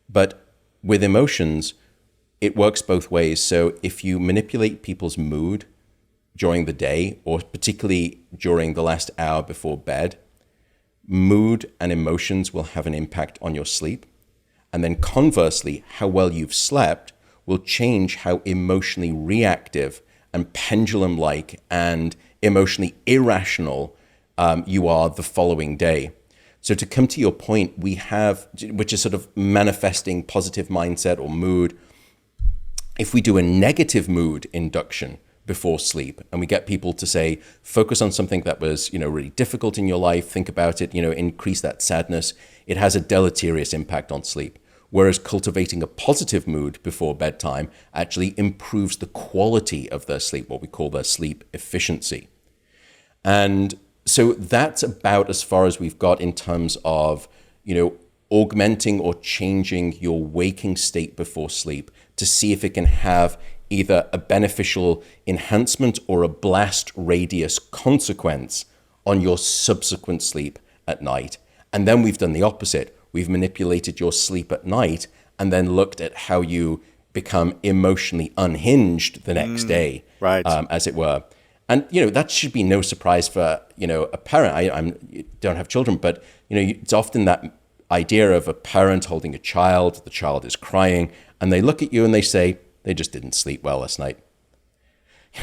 But with emotions, it works both ways. So if you manipulate people's mood during the day, or particularly during the last hour before bed, mood and emotions will have an impact on your sleep. And then conversely, how well you've slept will change how emotionally reactive and pendulum-like and emotionally irrational you are the following day. So to come to your point, we have, which is sort of manifesting positive mindset or mood. If we do a negative mood induction before sleep and we get people to say, focus on something that was, really difficult in your life, think about it, increase that sadness, it has a deleterious impact on sleep. Whereas cultivating a positive mood before bedtime actually improves the quality of their sleep, what we call their sleep efficiency. And so that's about as far as we've got in terms of, augmenting or changing your waking state before sleep to see if it can have either a beneficial enhancement or a blast radius consequence on your subsequent sleep at night. And then we've done the opposite. We've manipulated your sleep at night and then looked at how you become emotionally unhinged the next day, right. As it were. And, that should be no surprise for, a parent. I don't have children, but, it's often that idea of a parent holding a child, the child is crying, and they look at you and they say, they just didn't sleep well last night.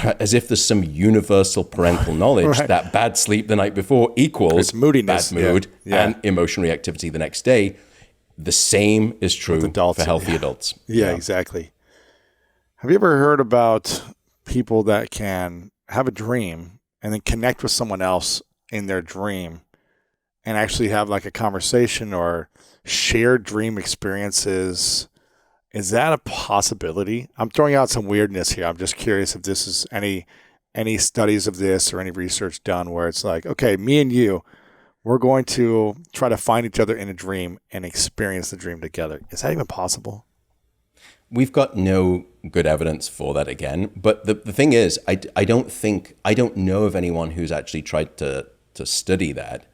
As if there's some universal parental knowledge right. that bad sleep the night before equals moodiness, bad mood yeah. and emotional reactivity the next day. The same is true adults, for healthy adults. Yeah, exactly. Have you ever heard about people that can have a dream and then connect with someone else in their dream and actually have like a conversation or shared dream experiences? Is that a possibility? I'm throwing out some weirdness here. I'm just curious if this is any studies of this or any research done where it's like, okay, me and you, we're going to try to find each other in a dream and experience the dream together. Is that even possible? We've got no good evidence for that again. But the thing is, I don't know of anyone who's actually tried to study that.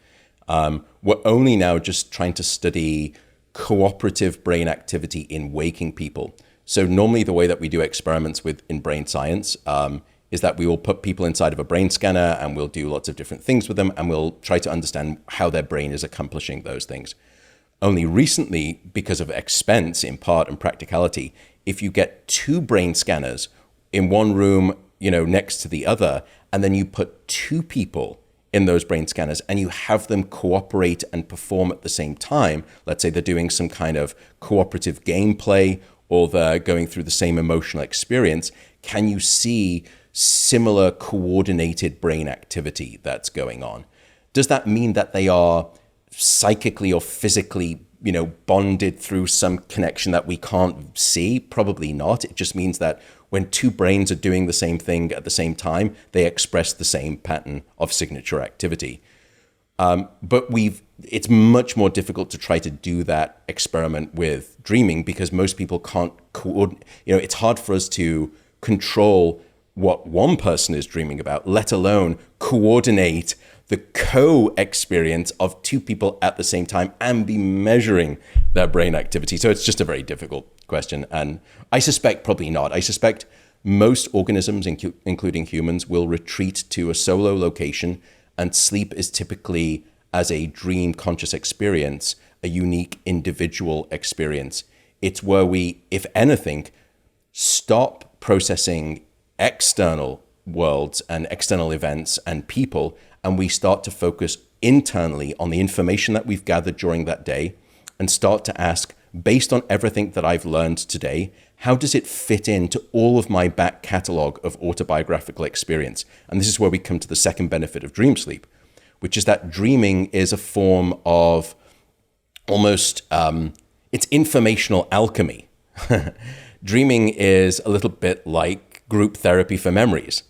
We're only now just trying to study cooperative brain activity in waking people. So normally the way that we do experiments in brain science is that we will put people inside of a brain scanner and we'll do lots of different things with them and we'll try to understand how their brain is accomplishing those things. Only recently, because of expense in part and practicality, if you get two brain scanners in one room, next to the other, and then you put two people in those brain scanners and you have them cooperate and perform at the same time, let's say they're doing some kind of cooperative gameplay or they're going through the same emotional experience, can you see similar coordinated brain activity that's going on? Does that mean that they are psychically or physically, bonded through some connection that we can't see? Probably not. It just means that when two brains are doing the same thing at the same time, they express the same pattern of signature activity. But it's much more difficult to try to do that experiment with dreaming because most people can't coordinate. It's hard for us to control what one person is dreaming about, let alone coordinate the co-experience of two people at the same time and be measuring their brain activity? So it's just a very difficult question. And I suspect probably not. I suspect most organisms, including humans, will retreat to a solo location, and sleep is typically, as a dream conscious experience, a unique individual experience. It's where we, if anything, stop processing external worlds and external events and people, and we start to focus internally on the information that we've gathered during that day and start to ask, based on everything that I've learned today, how does it fit into all of my back catalog of autobiographical experience? And this is where we come to the second benefit of dream sleep, which is that dreaming is a form of almost, it's informational alchemy. Dreaming is a little bit like group therapy for memories.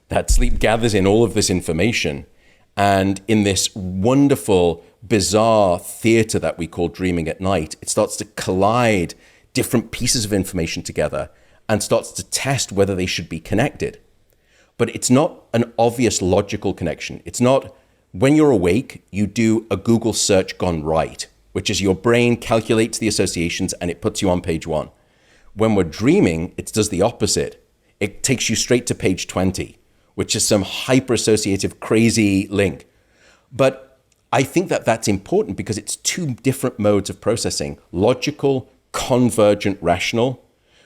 That sleep gathers in all of this information, and in this wonderful, bizarre theater that we call dreaming at night, it starts to collide different pieces of information together and starts to test whether they should be connected. But it's not an obvious logical connection. It's not, when you're awake, you do a Google search gone right, which is your brain calculates the associations and it puts you on page 1. When we're dreaming, it does the opposite. It takes you straight to page 20, which is some hyper-associative, crazy link. But I think that that's important because it's two different modes of processing: logical, convergent, rational,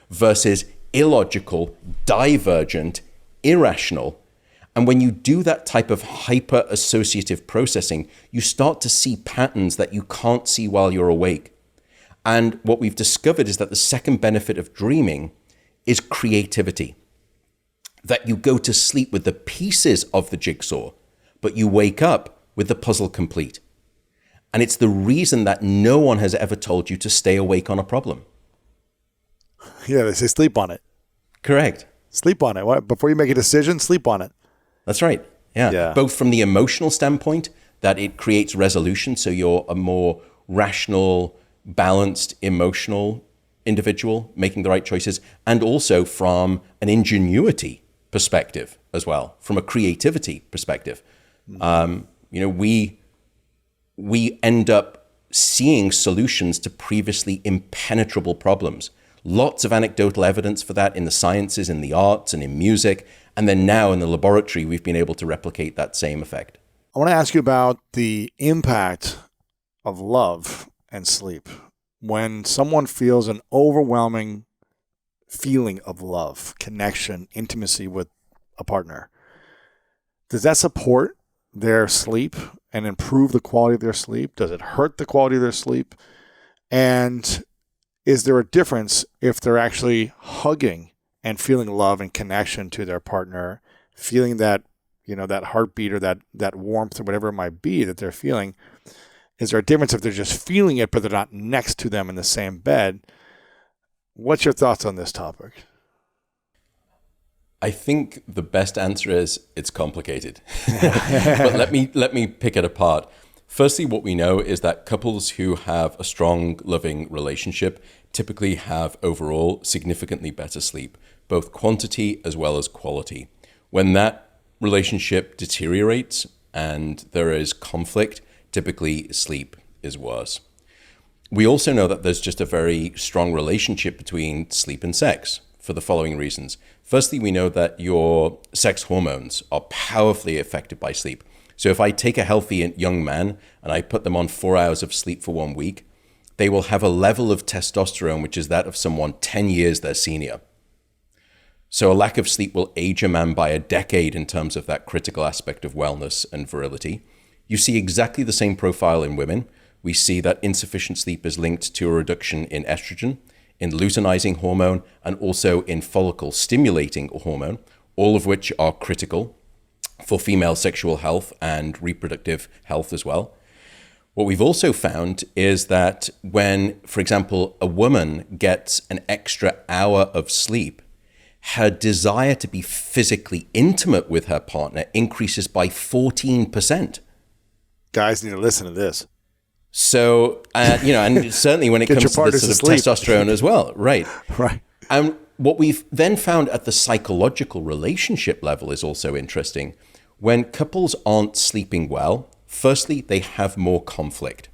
versus illogical, divergent, irrational. And when you do that type of hyper-associative processing, you start to see patterns that you can't see while you're awake. And what we've discovered is that the second benefit of dreaming is creativity. That you go to sleep with the pieces of the jigsaw, but you wake up with the puzzle complete. And it's the reason that no one has ever told you to stay awake on a problem. Yeah, they say sleep on it. Correct. Sleep on it. What? Before you make a decision, sleep on it. That's right. Yeah. Both from the emotional standpoint, that it creates resolution, so you're a more rational, balanced, emotional individual making the right choices, and also from an ingenuity perspective as well, from a creativity perspective. We end up seeing solutions to previously impenetrable problems. Lots of anecdotal evidence for that in the sciences, in the arts, and in music. And then now in the laboratory, we've been able to replicate that same effect. I want to ask you about the impact of love and sleep. When someone feels an overwhelming feeling of love, connection, intimacy with a partner, does that support their sleep and improve the quality of their sleep? Does it hurt the quality of their sleep? And is there a difference if they're actually hugging and feeling love and connection to their partner, feeling that, that heartbeat or that warmth or whatever it might be that they're feeling? Is there a difference if they're just feeling it, but they're not next to them in the same bed? What's your thoughts on this topic? I think the best answer is it's complicated. But let me pick it apart. Firstly, what we know is that couples who have a strong, loving relationship typically have overall significantly better sleep, both quantity as well as quality. When that relationship deteriorates and there is conflict, typically sleep is worse. We also know that there's just a very strong relationship between sleep and sex for the following reasons. Firstly, we know that your sex hormones are powerfully affected by sleep. So if I take a healthy young man and I put them on 4 hours of sleep for 1 week, they will have a level of testosterone which is that of someone 10 years their senior. So a lack of sleep will age a man by a decade in terms of that critical aspect of wellness and virility. You see exactly the same profile in women. We see that insufficient sleep is linked to a reduction in estrogen, in luteinizing hormone, and also in follicle stimulating hormone, all of which are critical for female sexual health and reproductive health as well. What we've also found is that when, for example, a woman gets an extra hour of sleep, her desire to be physically intimate with her partner increases by 14%. Guys need to listen to this. So, and certainly when it comes to this sort of testosterone as well, right? Right. And what we've then found at the psychological relationship level is also interesting. When couples aren't sleeping well, firstly, they have more conflict.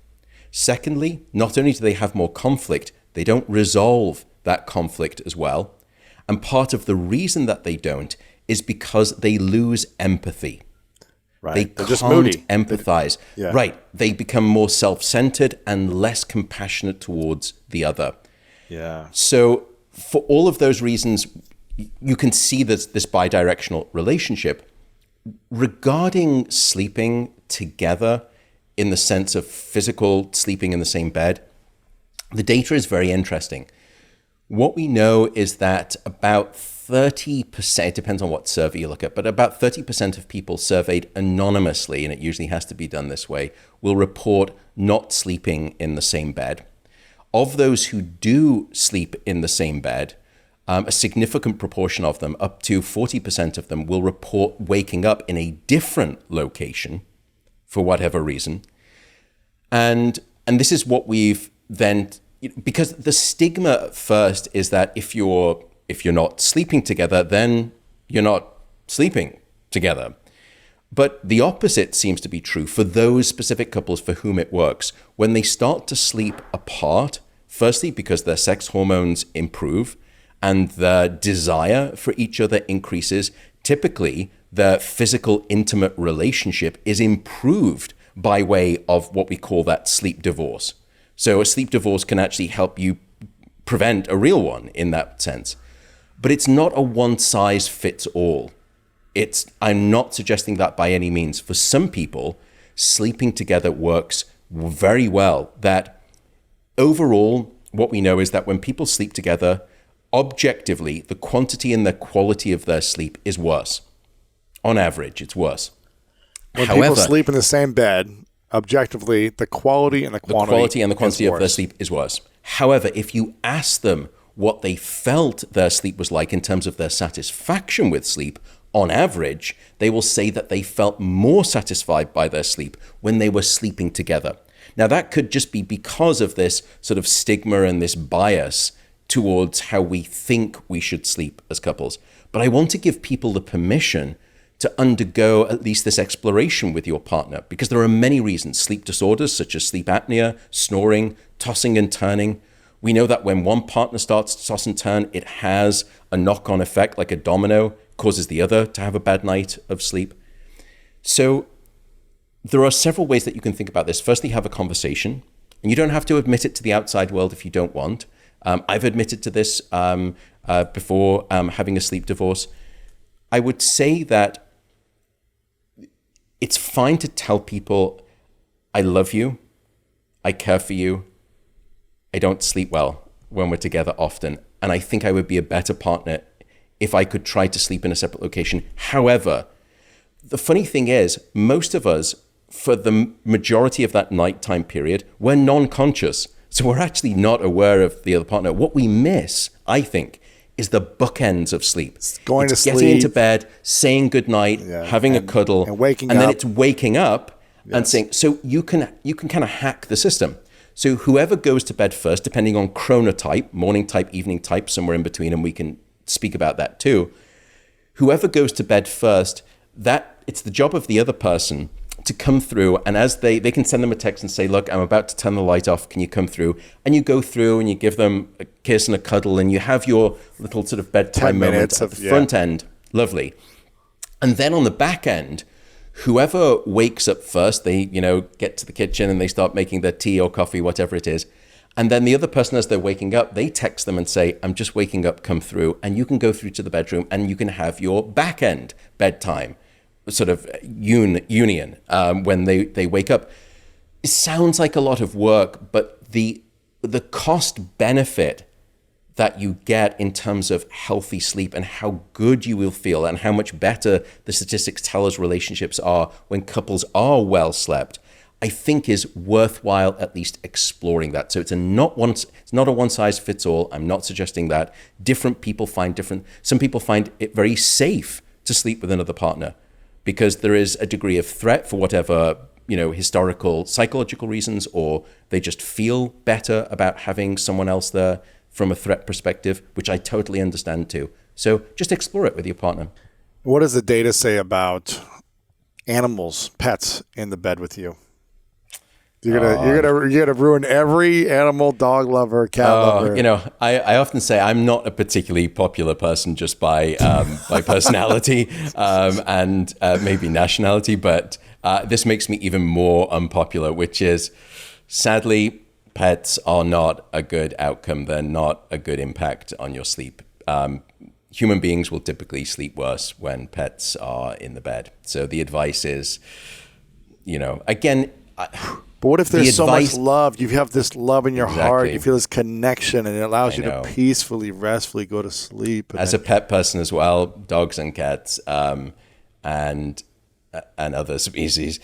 Secondly, not only do they have more conflict, they don't resolve that conflict as well. And part of the reason that they don't is because they lose empathy. Right. They just can't moody. empathize. Yeah. Right. They become more self-centered and less compassionate towards the other. Yeah. So for all of those reasons, you can see this bidirectional relationship. Regarding sleeping together in the sense of physical sleeping in the same bed, the data is very interesting. What we know is that about 30%, it depends on what survey you look at, but about 30% of people surveyed anonymously, and it usually has to be done this way, will report not sleeping in the same bed. Of those who do sleep in the same bed, a significant proportion of them, up to 40% of them, will report waking up in a different location for whatever reason. And this is what we've then, because the stigma at first is that if you're not sleeping together, then you're not sleeping together. But the opposite seems to be true for those specific couples for whom it works. When they start to sleep apart, firstly, because their sex hormones improve and the desire for each other increases, typically the physical intimate relationship is improved by way of what we call that sleep divorce. So a sleep divorce can actually help you prevent a real one in that sense. But it's not a one size fits all. I'm not suggesting that by any means. For some people, sleeping together works very well. That overall, what we know is that when people sleep together, objectively, the quantity and the quality of their sleep is worse. On average, it's worse. When people sleep in the same bed, objectively, the quality and the quantity of their sleep is worse. However, if you ask them what they felt their sleep was like in terms of their satisfaction with sleep, on average, they will say that they felt more satisfied by their sleep when they were sleeping together. Now, that could just be because of this sort of stigma and this bias towards how we think we should sleep as couples. But I want to give people the permission to undergo at least this exploration with your partner, because there are many reasons. Sleep disorders such as sleep apnea, snoring, tossing and turning. We know that when one partner starts to toss and turn, it has a knock-on effect like a domino, causes the other to have a bad night of sleep. So there are several ways that you can think about this. Firstly, have a conversation. And you don't have to admit it to the outside world if you don't want. I've admitted to this before having a sleep divorce. I would say that it's fine to tell people, I love you, I care for you, I don't sleep well when we're together often, and I think I would be a better partner if I could try to sleep in a separate location. However, the funny thing is, most of us, for the majority of that nighttime period, we're non-conscious. So we're actually not aware of the other partner. What we miss, I think, is the bookends of sleep. Getting sleep, into bed, saying goodnight, having a cuddle, and waking and up. then it's waking up and saying. So you can kind of hack the system. So whoever goes to bed first, depending on chronotype, morning type, evening type, somewhere in between, and we can speak about that too. Whoever goes to bed first, that it's the job of the other person to come through, and as they can send them a text and say, look, I'm about to turn the light off, can you come through? And you go through and you give them a kiss and a cuddle, and you have your little sort of bedtime moment at the front end. Lovely. And then on the back end, whoever wakes up first, they get to the kitchen and they start making their tea or coffee, whatever it is. And then the other person, as they're waking up, they text them and say, I'm just waking up, come through. And you can go through to the bedroom and you can have your back end bedtime sort of union when they wake up. It sounds like a lot of work, but the cost benefit that you get in terms of healthy sleep and how good you will feel and how much better the statistics tell us relationships are when couples are well slept, I think is worthwhile at least exploring that. So it's not a one size fits all. I'm not suggesting that. Different people find different. Some people find it very safe to sleep with another partner, because there is a degree of threat for whatever, historical, psychological reasons, or they just feel better about having someone else there from a threat perspective, which I totally understand too. So just explore it with your partner. What does the data say about animals, pets in the bed with you? You're gonna ruin every animal, dog lover, cat lover. You know, I often say I'm not a particularly popular person just by by personality and maybe nationality, but this makes me even more unpopular, which is, sadly, pets are not a good outcome. They're not a good impact on your sleep. Human beings will typically sleep worse when pets are in the bed. So the advice is, you know, again. But what if there's so much love? You have this love in your heart. You feel this connection, and it allows you to peacefully, restfully go to sleep. As a pet person as well, dogs and cats, and other species.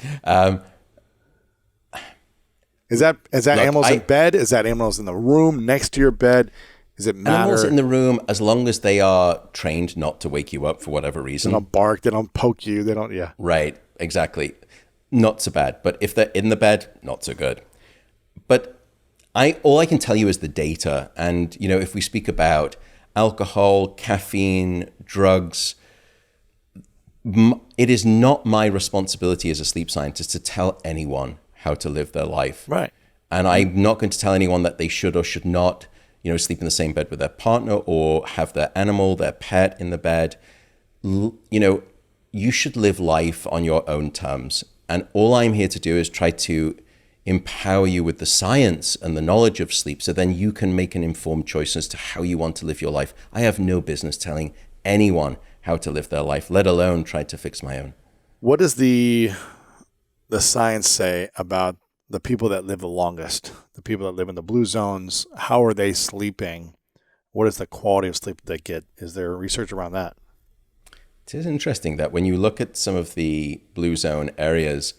Is that animals in bed? Is that animals in the room next to your bed? Does it matter? Animals in the room, as long as they are trained not to wake you up for whatever reason. They don't bark. They don't poke you. They don't. Yeah. Right. Exactly. Not so bad, but if they're in the bed, not so good. But all I can tell you is the data. And, you know, if we speak about alcohol, caffeine, drugs, it is not my responsibility as a sleep scientist to tell anyone how to live their life. Right. And I'm not going to tell anyone that they should or should not, you know, sleep in the same bed with their partner or have their animal, their pet in the bed. You know, you should live life on your own terms. And all I'm here to do is try to empower you with the science and the knowledge of sleep so then you can make an informed choice as to how you want to live your life. I have no business telling anyone how to live their life, let alone try to fix my own. What does the science say about the people that live the longest, the people that live in the blue zones? How are they sleeping? What is the quality of sleep they get? Is there research around that? It is interesting that when you look at some of the blue zone areas,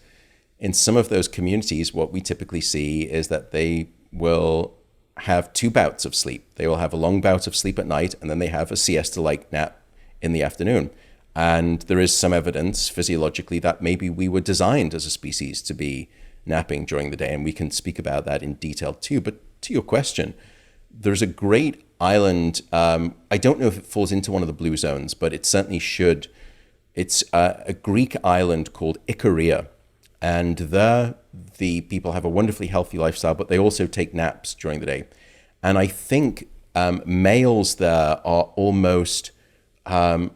in some of those communities, what we typically see is that they will have 2 bouts of sleep. They will have a long bout of sleep at night, and then they have a siesta-like nap in the afternoon. And there is some evidence physiologically that maybe we were designed as a species to be napping during the day, and we can speak about that in detail too. But to your question, there's a great island. I don't know if it falls into one of the blue zones, but it certainly should. It's a Greek island called Icaria. And there, the people have a wonderfully healthy lifestyle, but they also take naps during the day. And I think males there are almost, I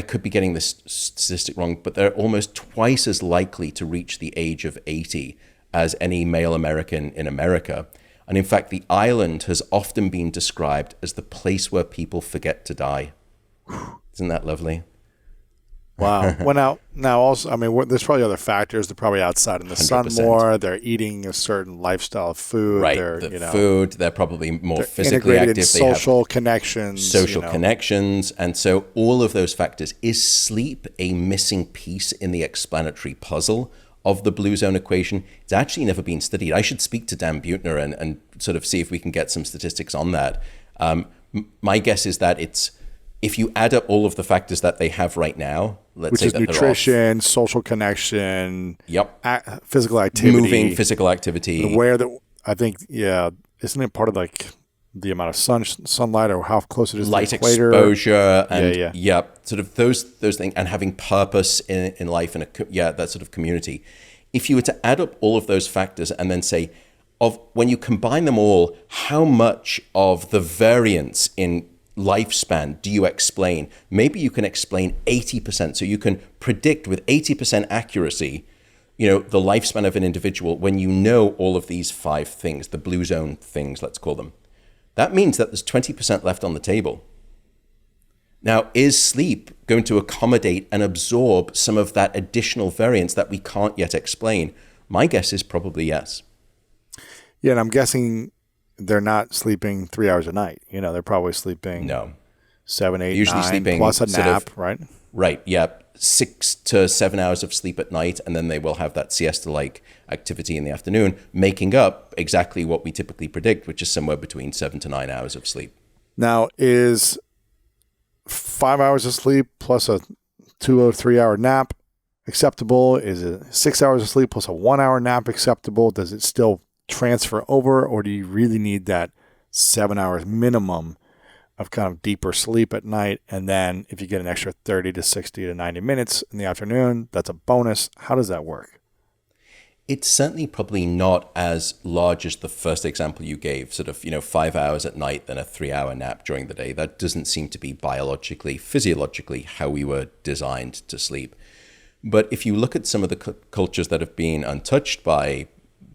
could be getting this statistic wrong, but they're almost twice as likely to reach the age of 80 as any male American in America. And in fact, the island has often been described as the place where people forget to die. Isn't that lovely? Wow. Well, now also, I mean, there's probably other factors. They're probably outside in the 100%. Sun more. They're eating a certain lifestyle of food. Right. Food. They're probably more physically active. Social connections. Connections. And so all of those factors. Is sleep a missing piece in the explanatory puzzle of the blue zone equation? It's actually never been studied. I should speak to Dan Buettner and sort of see if we can get some statistics on that. My guess is that if you add up all of the factors that they have right now, which is nutrition, social connection, physical activity, moving, physical activity, I think, isn't it part of like the amount of sunlight or how close it is light to the equator? Exposure, and sort of those things, and having purpose in life and that sort of community. If you were to add up all of those factors and then say, when you combine them all, how much of the variance in lifespan do you explain? Maybe you can explain 80%. So you can predict with 80% accuracy, the lifespan of an individual when you know all of these 5 things, the blue zone things, let's call them. That means that there's 20% left on the table. Now, is sleep going to accommodate and absorb some of that additional variance that we can't yet explain? My guess is probably yes. Yeah, and I'm guessing they're not sleeping 3 hours a night. They're probably sleeping 7, 8, usually 9, sleeping plus a nap, right? Right, yeah. 6 to 7 hours of sleep at night, and then they will have that siesta-like activity in the afternoon, making up exactly what we typically predict, which is somewhere between 7 to 9 hours of sleep. Now, is 5 hours of sleep plus a 2 or 3 hour nap acceptable? Is it 6 hours of sleep plus a 1 hour nap acceptable? Does it still transfer over, or do you really need that 7 hours minimum of kind of deeper sleep at night. And then if you get an extra 30 to 60 to 90 minutes in the afternoon, that's a bonus. How does that work? It's certainly probably not as large as the first example you gave, sort of, 5 hours at night, then a 3-hour nap during the day. That doesn't seem to be biologically, physiologically how we were designed to sleep. But if you look at some of the cultures that have been untouched by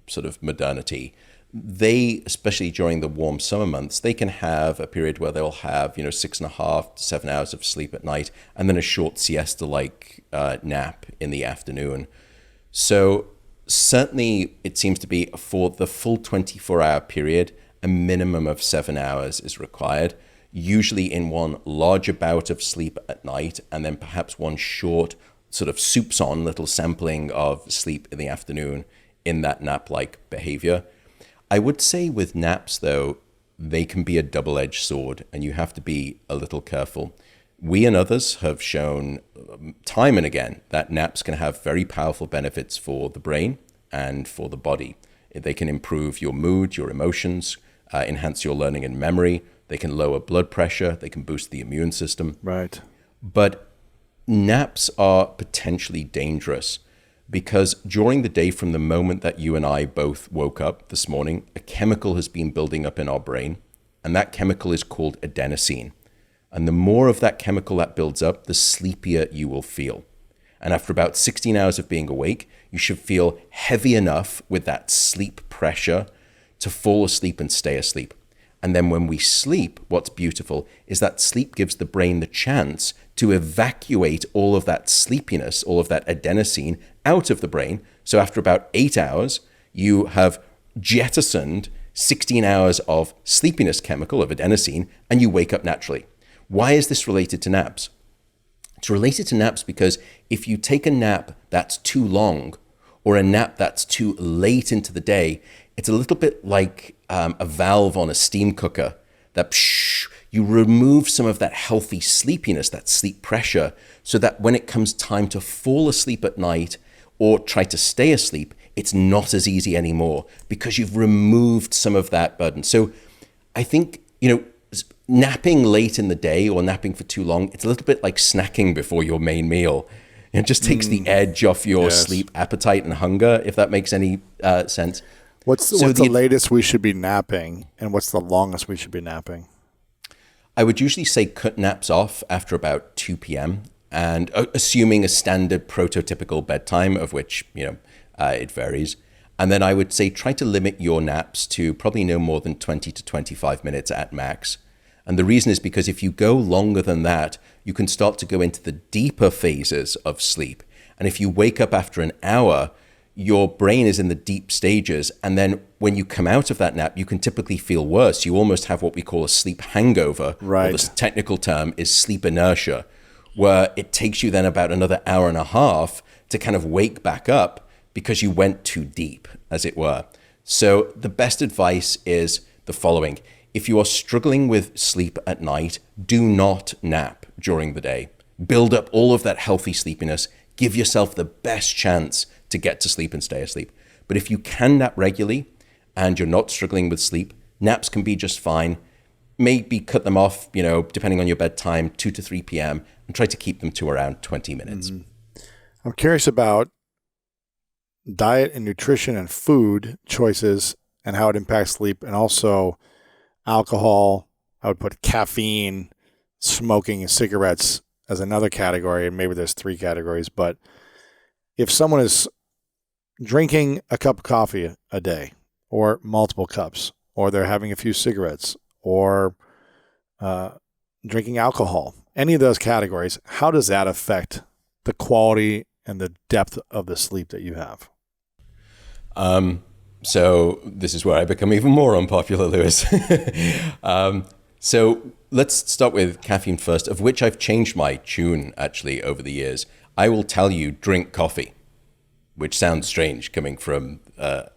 sort of modernity, they, especially during the warm summer months, they can have a period where they'll have, 6.5 to 7 hours of sleep at night, and then a short siesta-like nap in the afternoon. So certainly it seems to be for the full 24-hour period, a minimum of 7 hours is required, usually in one larger bout of sleep at night, and then perhaps one short sort of soups-on little sampling of sleep in the afternoon in that nap-like behavior. I would say with naps, though, they can be a double-edged sword, and you have to be a little careful. We and others have shown time and again that naps can have very powerful benefits for the brain and for the body. They can improve your mood, your emotions, enhance your learning and memory. They can lower blood pressure. They can boost the immune system. Right. But naps are potentially dangerous because during the day, from the moment that you and I both woke up this morning, a chemical has been building up in our brain, and that chemical is called adenosine. And the more of that chemical that builds up, the sleepier you will feel. And after about 16 hours of being awake, you should feel heavy enough with that sleep pressure to fall asleep and stay asleep. And then when we sleep, what's beautiful is that sleep gives the brain the chance to evacuate all of that sleepiness, all of that adenosine out of the brain. So after about 8 hours, you have jettisoned 16 hours of sleepiness chemical of adenosine, and you wake up naturally. Why is this related to naps? It's related to naps because if you take a nap that's too long or a nap that's too late into the day, it's a little bit like a valve on a steam cooker that you remove some of that healthy sleepiness, that sleep pressure, so that when it comes time to fall asleep at night or try to stay asleep, it's not as easy anymore because you've removed some of that burden. So I think, napping late in the day or napping for too long, it's a little bit like snacking before your main meal. It just takes the edge off your sleep appetite and hunger, if that makes any sense. What's the latest we should be napping, and what's the longest we should be napping? I would usually say cut naps off after about 2 p.m. and assuming a standard prototypical bedtime, of which, it varies. And then I would say try to limit your naps to probably no more than 20 to 25 minutes at max. And the reason is because if you go longer than that, you can start to go into the deeper phases of sleep. And if you wake up after an hour, your brain is in the deep stages. And then when you come out of that nap, you can typically feel worse. You almost have what we call a sleep hangover. Right. Or the technical term is sleep inertia, where it takes you then about another hour and a half to kind of wake back up because you went too deep, as it were. So the best advice is the following. If you are struggling with sleep at night, do not nap during the day. Build up all of that healthy sleepiness. Give yourself the best chance to get to sleep and stay asleep. But if you can nap regularly and you're not struggling with sleep, naps can be just fine. Maybe cut them off, depending on your bedtime, 2 to 3 p.m. and try to keep them to around 20 minutes. Mm-hmm. I'm curious about diet and nutrition and food choices and how it impacts sleep, and also alcohol. I would put caffeine, smoking, and cigarettes as another category, and maybe there's 3 categories. But if someone is drinking a cup of coffee a day, or multiple cups, or they're having a few cigarettes, or drinking alcohol, any of those categories, how does that affect the quality and the depth of the sleep that you have? So this is where I become even more unpopular, Lewis. So let's start with caffeine first, of which I've changed my tune actually over the years. I will tell you, drink coffee, which sounds strange coming from, a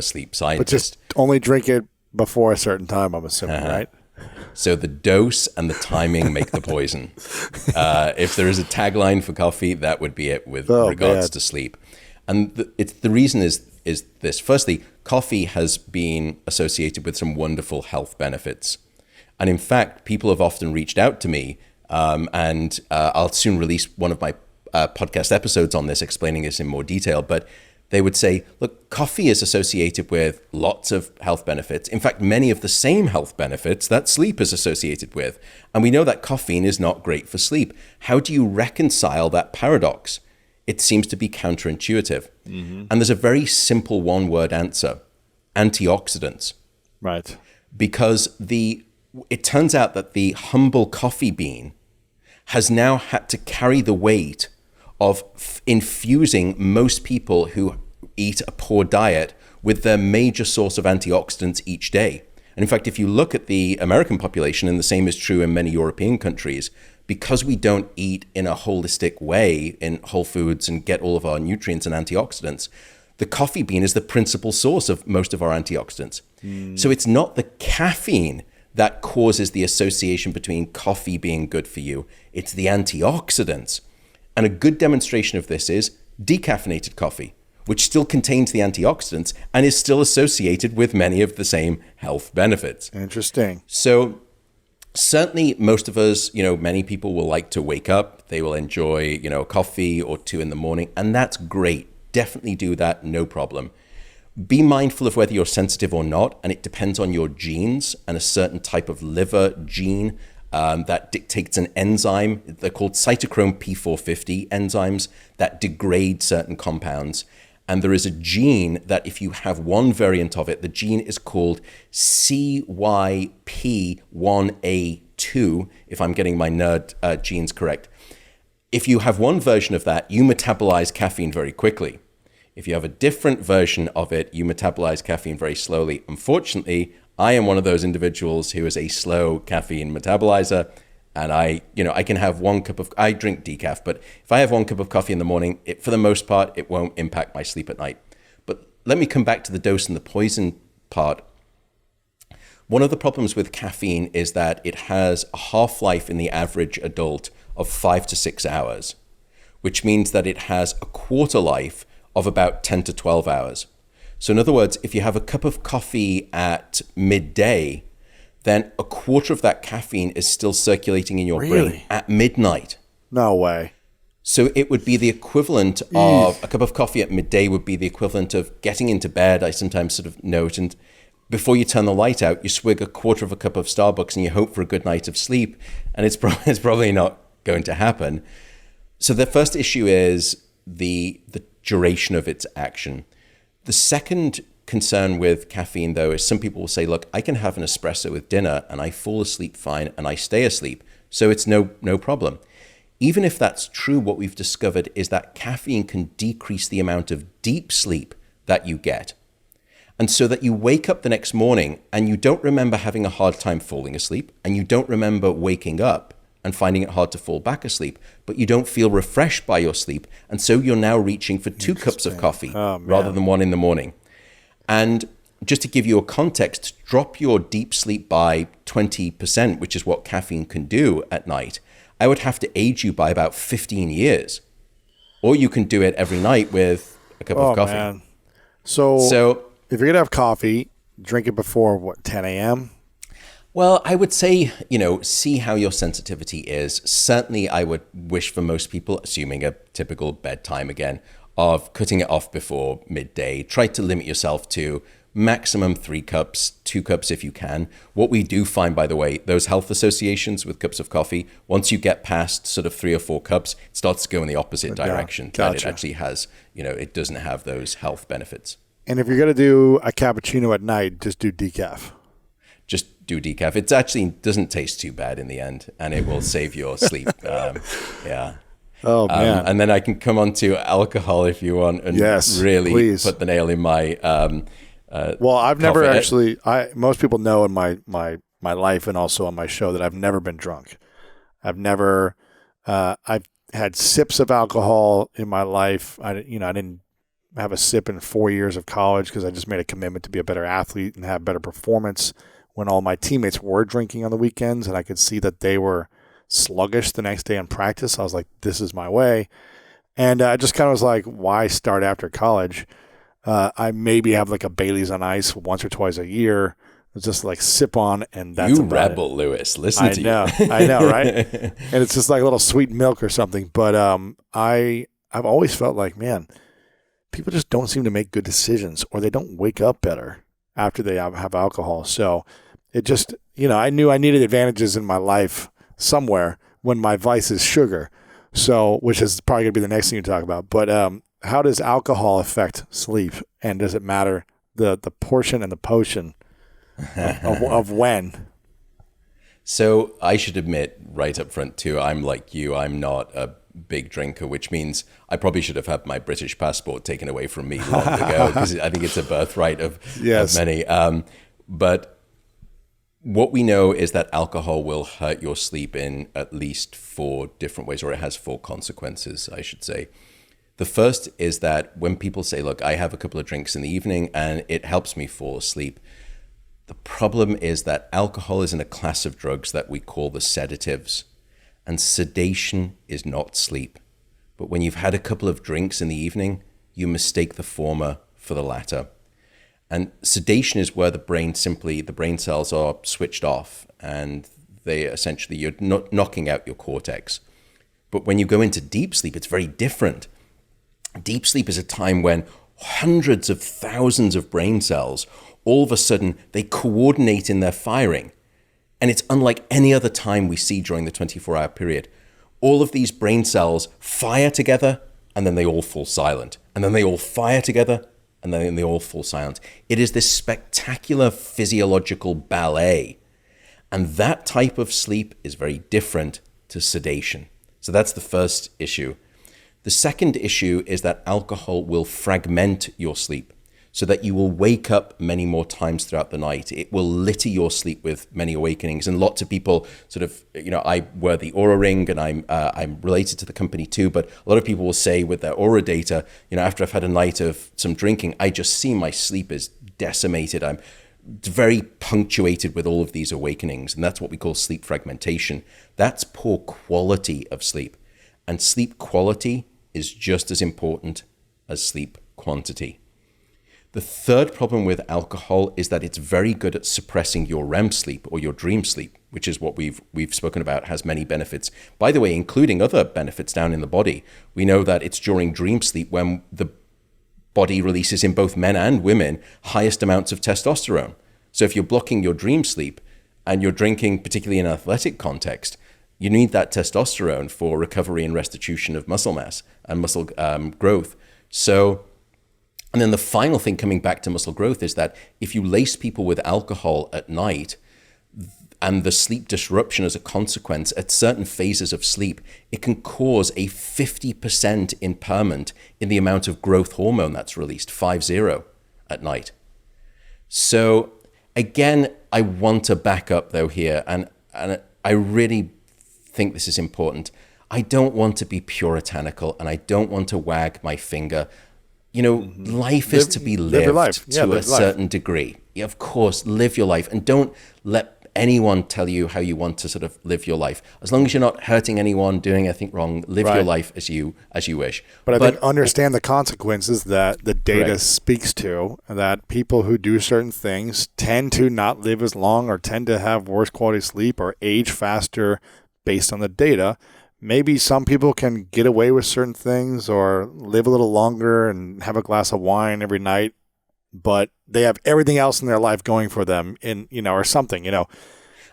sleep scientist. But just only drink it before a certain time, I'm assuming, right? So the dose and the timing make the poison. If there is a tagline for coffee, that would be it with regards to sleep. And the reason is this. Firstly, coffee has been associated with some wonderful health benefits. And in fact, people have often reached out to me, and I'll soon release one of my podcast episodes on this, explaining this in more detail. But they would say, look, coffee is associated with lots of health benefits. In fact, many of the same health benefits that sleep is associated with. And we know that caffeine is not great for sleep. How do you reconcile that paradox? It seems to be counterintuitive. And there's a very simple one-word answer: antioxidants. Right. Because it turns out that the humble coffee bean has now had to carry the weight of infusing most people who eat a poor diet with their major source of antioxidants each day. And in fact, if you look at the American population, and the same is true in many European countries, because we don't eat in a holistic way in whole foods and get all of our nutrients and antioxidants, the coffee bean is the principal source of most of our antioxidants. So it's not the caffeine that causes the association between coffee being good for you. It's the antioxidants. And a good demonstration of this is decaffeinated coffee, which still contains the antioxidants and is still associated with many of the same health benefits. Interesting. So certainly most of us, many people will like to wake up. They will enjoy, a coffee or two in the morning, and that's great. Definitely do that, no problem. Be mindful of whether you're sensitive or not, and it depends on your genes and a certain type of liver gene that dictates an enzyme. They're called cytochrome P450 enzymes that degrade certain compounds. And there is a gene that if you have one variant of it, the gene is called CYP1A2, if I'm getting my nerd genes correct. If you have one version of that, you metabolize caffeine very quickly. If you have a different version of it, you metabolize caffeine very slowly. Unfortunately, I am one of those individuals who is a slow caffeine metabolizer, and I can have I drink decaf, but if I have 1 cup of coffee in the morning, for the most part, it won't impact my sleep at night. But let me come back to the dose and the poison part. One of the problems with caffeine is that it has a half-life in the average adult of 5 to 6 hours, which means that it has a quarter life of about 10 to 12 hours. So in other words, if you have a cup of coffee at midday, then a quarter of that caffeine is still circulating in your brain at midnight. No way. So it would be the equivalent of a cup of coffee at midday would be the equivalent of getting into bed. I sometimes sort of note, and before you turn the light out, you swig a quarter of a cup of Starbucks and you hope for a good night of sleep. And it's probably not going to happen. So the first issue is the duration of its action. The second concern with caffeine, though, is some people will say, look, I can have an espresso with dinner and I fall asleep fine and I stay asleep. So it's no problem. Even if that's true, what we've discovered is that caffeine can decrease the amount of deep sleep that you get. And so that you wake up the next morning and you don't remember having a hard time falling asleep, and you don't remember waking up and finding it hard to fall back asleep, but you don't feel refreshed by your sleep. And so you're now reaching for 2 cups of coffee rather than 1 in the morning. And just to give you a context, drop your deep sleep by 20%, which is what caffeine can do at night. I would have to age you by about 15 years. Or you can do it every night with a cup of coffee. Man. So if you're going to have coffee, drink it before, 10 a.m.? Well, I would say, see how your sensitivity is. Certainly, I would wish for most people, assuming a typical bedtime again, of cutting it off before midday. Try to limit yourself to maximum 3 cups, 2 cups if you can. What we do find, by the way, those health associations with cups of coffee, once you get past sort of 3 or 4 cups, it starts to go in the opposite direction. Gotcha. That it actually has, it doesn't have those health benefits. And if you're going to do a cappuccino at night, just do decaf. Just do decaf. It actually doesn't taste too bad in the end, and it will save your sleep. Yeah. Oh, man. And then I can come on to alcohol if you want, and really please put the nail in my well, I've never actually, most people know in my life and also on my show that I've never been drunk. I've never, I've had sips of alcohol in my life. I didn't have a sip in 4 years of college because I just made a commitment to be a better athlete and have better performance when all my teammates were drinking on the weekends, and I could see that they were sluggish the next day in practice. I was like, this is my way. And I just kind of was like, why start after college? I maybe have like a Bailey's on ice once or twice a year, It's just like sip on, and that's You about rebel, it. Lewis. Listen to you. I know, right? And it's just like a little sweet milk or something. But I've always felt like, man, people just don't seem to make good decisions, or they don't wake up better after they have alcohol. So it just, I knew I needed advantages in my life somewhere when my vice is sugar. So, which is probably going to be the next thing you talk about. But how does alcohol affect sleep? And does it matter the portion and the potion of when? So I should admit right up front too, I'm like you, I'm not a big drinker, which means I probably should have had my British passport taken away from me long ago, because I think it's a birthright of many. But what we know is that alcohol will hurt your sleep in at least 4 different ways, or it has 4 consequences, I should say. The first is that when people say, look, I have a couple of drinks in the evening and it helps me fall asleep, the problem is that alcohol is in a class of drugs that we call the sedatives, and sedation is not sleep. But when you've had a couple of drinks in the evening, you mistake the former for the latter. And sedation is where the brain cells are switched off, and you're not knocking out your cortex. But when you go into deep sleep, it's very different. Deep sleep is a time when hundreds of thousands of brain cells, all of a sudden, they coordinate in their firing. And it's unlike any other time we see during the 24-hour period. All of these brain cells fire together, and then they all fall silent. And then they all fire together, and then they all fall silent. It is this spectacular physiological ballet. And that type of sleep is very different to sedation. So that's the first issue. The second issue is that alcohol will fragment your sleep, so that you will wake up many more times throughout the night. It will litter your sleep with many awakenings. And lots of people sort of, I wear the Aura ring, and I'm related to the company too, but a lot of people will say with their Aura data, after I've had a night of some drinking, I just see my sleep is decimated. I'm very punctuated with all of these awakenings. And that's what we call sleep fragmentation. That's poor quality of sleep. And sleep quality is just as important as sleep quantity. The third problem with alcohol is that it's very good at suppressing your REM sleep or your dream sleep, which is what we've spoken about, has many benefits. By the way, including other benefits down in the body. We know that it's during dream sleep when the body releases, in both men and women, highest amounts of testosterone. So if you're blocking your dream sleep and you're drinking, particularly in an athletic context, you need that testosterone for recovery and restitution of muscle mass and muscle growth. And then the final thing, coming back to muscle growth, is that if you lace people with alcohol at night and the sleep disruption as a consequence at certain phases of sleep, it can cause a 50% impairment in the amount of growth hormone that's released, 50, at night. So again, I want to back up though here, and I really think this is important. I don't want to be puritanical, and I don't want to wag my finger. Life is to be lived to a certain degree. Yeah, of course, live your life, and don't let anyone tell you how you want to sort of live your life. As long as you're not hurting anyone, doing anything wrong, live your life as you wish. But I think understand the consequences that the data speaks to, that people who do certain things tend to not live as long, or tend to have worse quality sleep, or age faster based on the data. Maybe some people can get away with certain things or live a little longer and have a glass of wine every night, but they have everything else in their life going for them, or something, And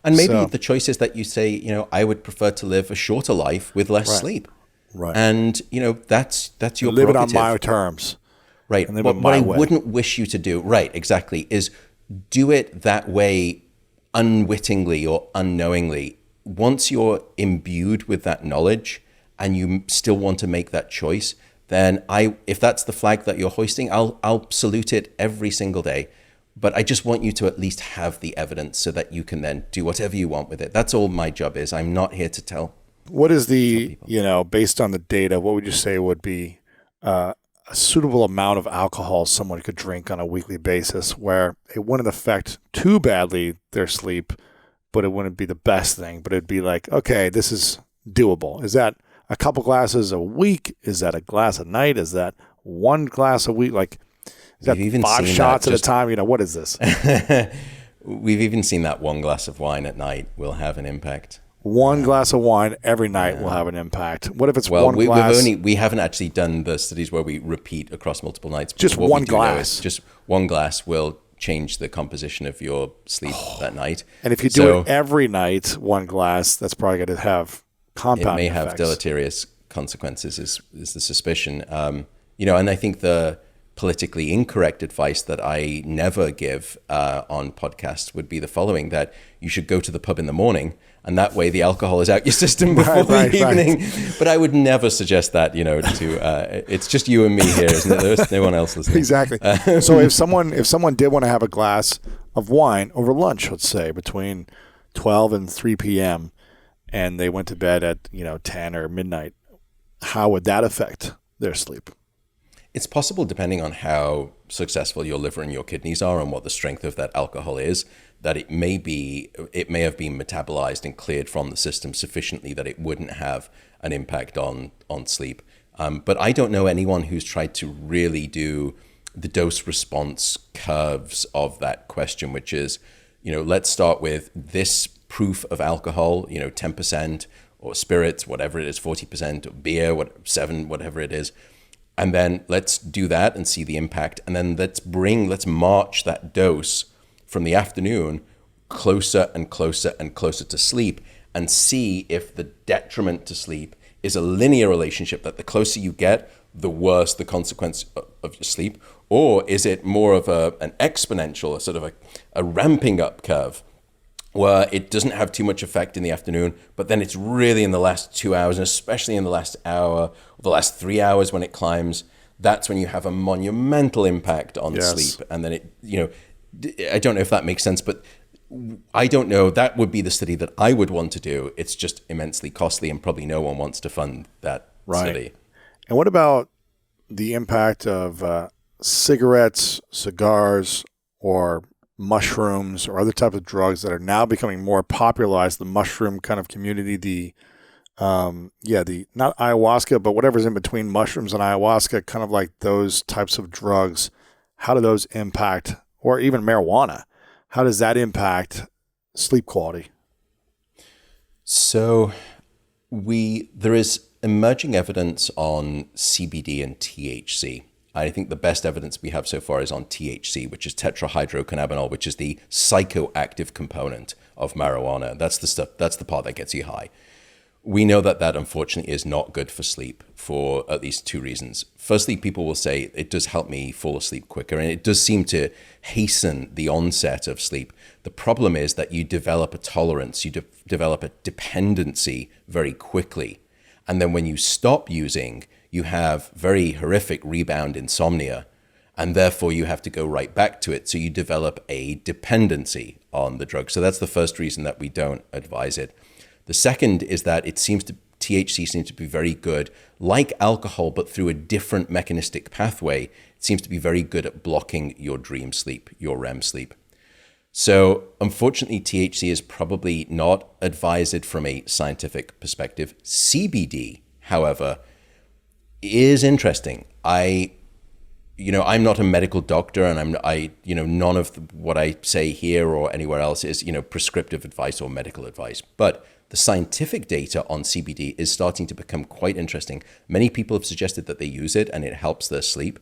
maybe the choice is that you say, I would prefer to live a shorter life with less sleep. Right. And, that's your live prerogative. it on my terms. Right. And live what it my I way. wouldn't wish you to do, right, exactly, is do it that way unwittingly or unknowingly. Once you're imbued with that knowledge and you still want to make that choice, then if that's the flag that you're hoisting, I'll salute it every single day. But I just want you to at least have the evidence so that you can then do whatever you want with it. That's all my job is. I'm not here to tell. What is based on the data, what would you say would be a suitable amount of alcohol someone could drink on a weekly basis where it wouldn't affect too badly their sleep, but it wouldn't be the best thing, but it'd be like, okay, this is doable? Is that a couple glasses a week? Is that a glass a night? Is that one glass a week? Like, is that 5 shots at a time? What is this? We've even seen that one glass of wine at night will have an impact. One glass of wine every night will have an impact. What if it's one glass? We haven't actually done the studies where we repeat across multiple nights. Just what one we do know glass. is just one glass will change the composition of your sleep that night. And if you do it every night, one glass, that's probably going to have compounding effects. It may have deleterious consequences, is the suspicion. And I think the politically incorrect advice that I never give on podcasts would be the following: that you should go to the pub in the morning, and that way the alcohol is out your system before the evening. Right. But I would never suggest that, it's just you and me here, isn't it? There's no one else listening. Exactly. So if someone did want to have a glass of wine over lunch, let's say between 12 and 3 p.m., and they went to bed at 10 or midnight, how would that affect their sleep? It's possible, depending on how successful your liver and your kidneys are and what the strength of that alcohol is, that it may have been metabolized and cleared from the system sufficiently that it wouldn't have an impact on sleep. But I don't know anyone who's tried to really do the dose response curves of that question, which is, let's start with this proof of alcohol, 10%, or spirits, whatever it is, 40%, or beer, 7, whatever it is. And then let's do that and see the impact. And then let's march that dose from the afternoon closer and closer and closer to sleep, and see if the detriment to sleep is a linear relationship, that the closer you get, the worse the consequence of your sleep, or is it more of an exponential, a sort of a ramping up curve, where it doesn't have too much effect in the afternoon, but then it's really in the last 2 hours, and especially in the last hour, or the last 3 hours when it climbs, that's when you have a monumental impact on sleep. And then I don't know if that makes sense, but I don't know. That would be the study that I would want to do. It's just immensely costly, and probably no one wants to fund that study. And what about the impact of cigarettes, cigars, or mushrooms, or other types of drugs that are now becoming more popularized? The mushroom kind of community, the not ayahuasca, but whatever's in between mushrooms and ayahuasca, kind of like those types of drugs. How do those impact, or even marijuana? How does that impact sleep quality? So there is emerging evidence on CBD and THC. I think the best evidence we have so far is on THC, which is tetrahydrocannabinol, which is the psychoactive component of marijuana. That's the part that gets you high. We know that unfortunately is not good for sleep for at least 2 reasons. Firstly, people will say it does help me fall asleep quicker, and it does seem to hasten the onset of sleep. The problem is that you develop a tolerance, you develop a dependency very quickly. And then when you stop using, you have very horrific rebound insomnia, and therefore you have to go right back to it. So you develop a dependency on the drug. So that's the first reason that we don't advise it. The second is that THC seems to be very good, like alcohol, but through a different mechanistic pathway. It seems to be very good at blocking your dream sleep, your REM sleep. So unfortunately, THC is probably not advised from a scientific perspective. CBD, however, is interesting. I'm not a medical doctor, and none of what I say here or anywhere else is, prescriptive advice or medical advice. But the scientific data on CBD is starting to become quite interesting. Many people have suggested that they use it and it helps their sleep.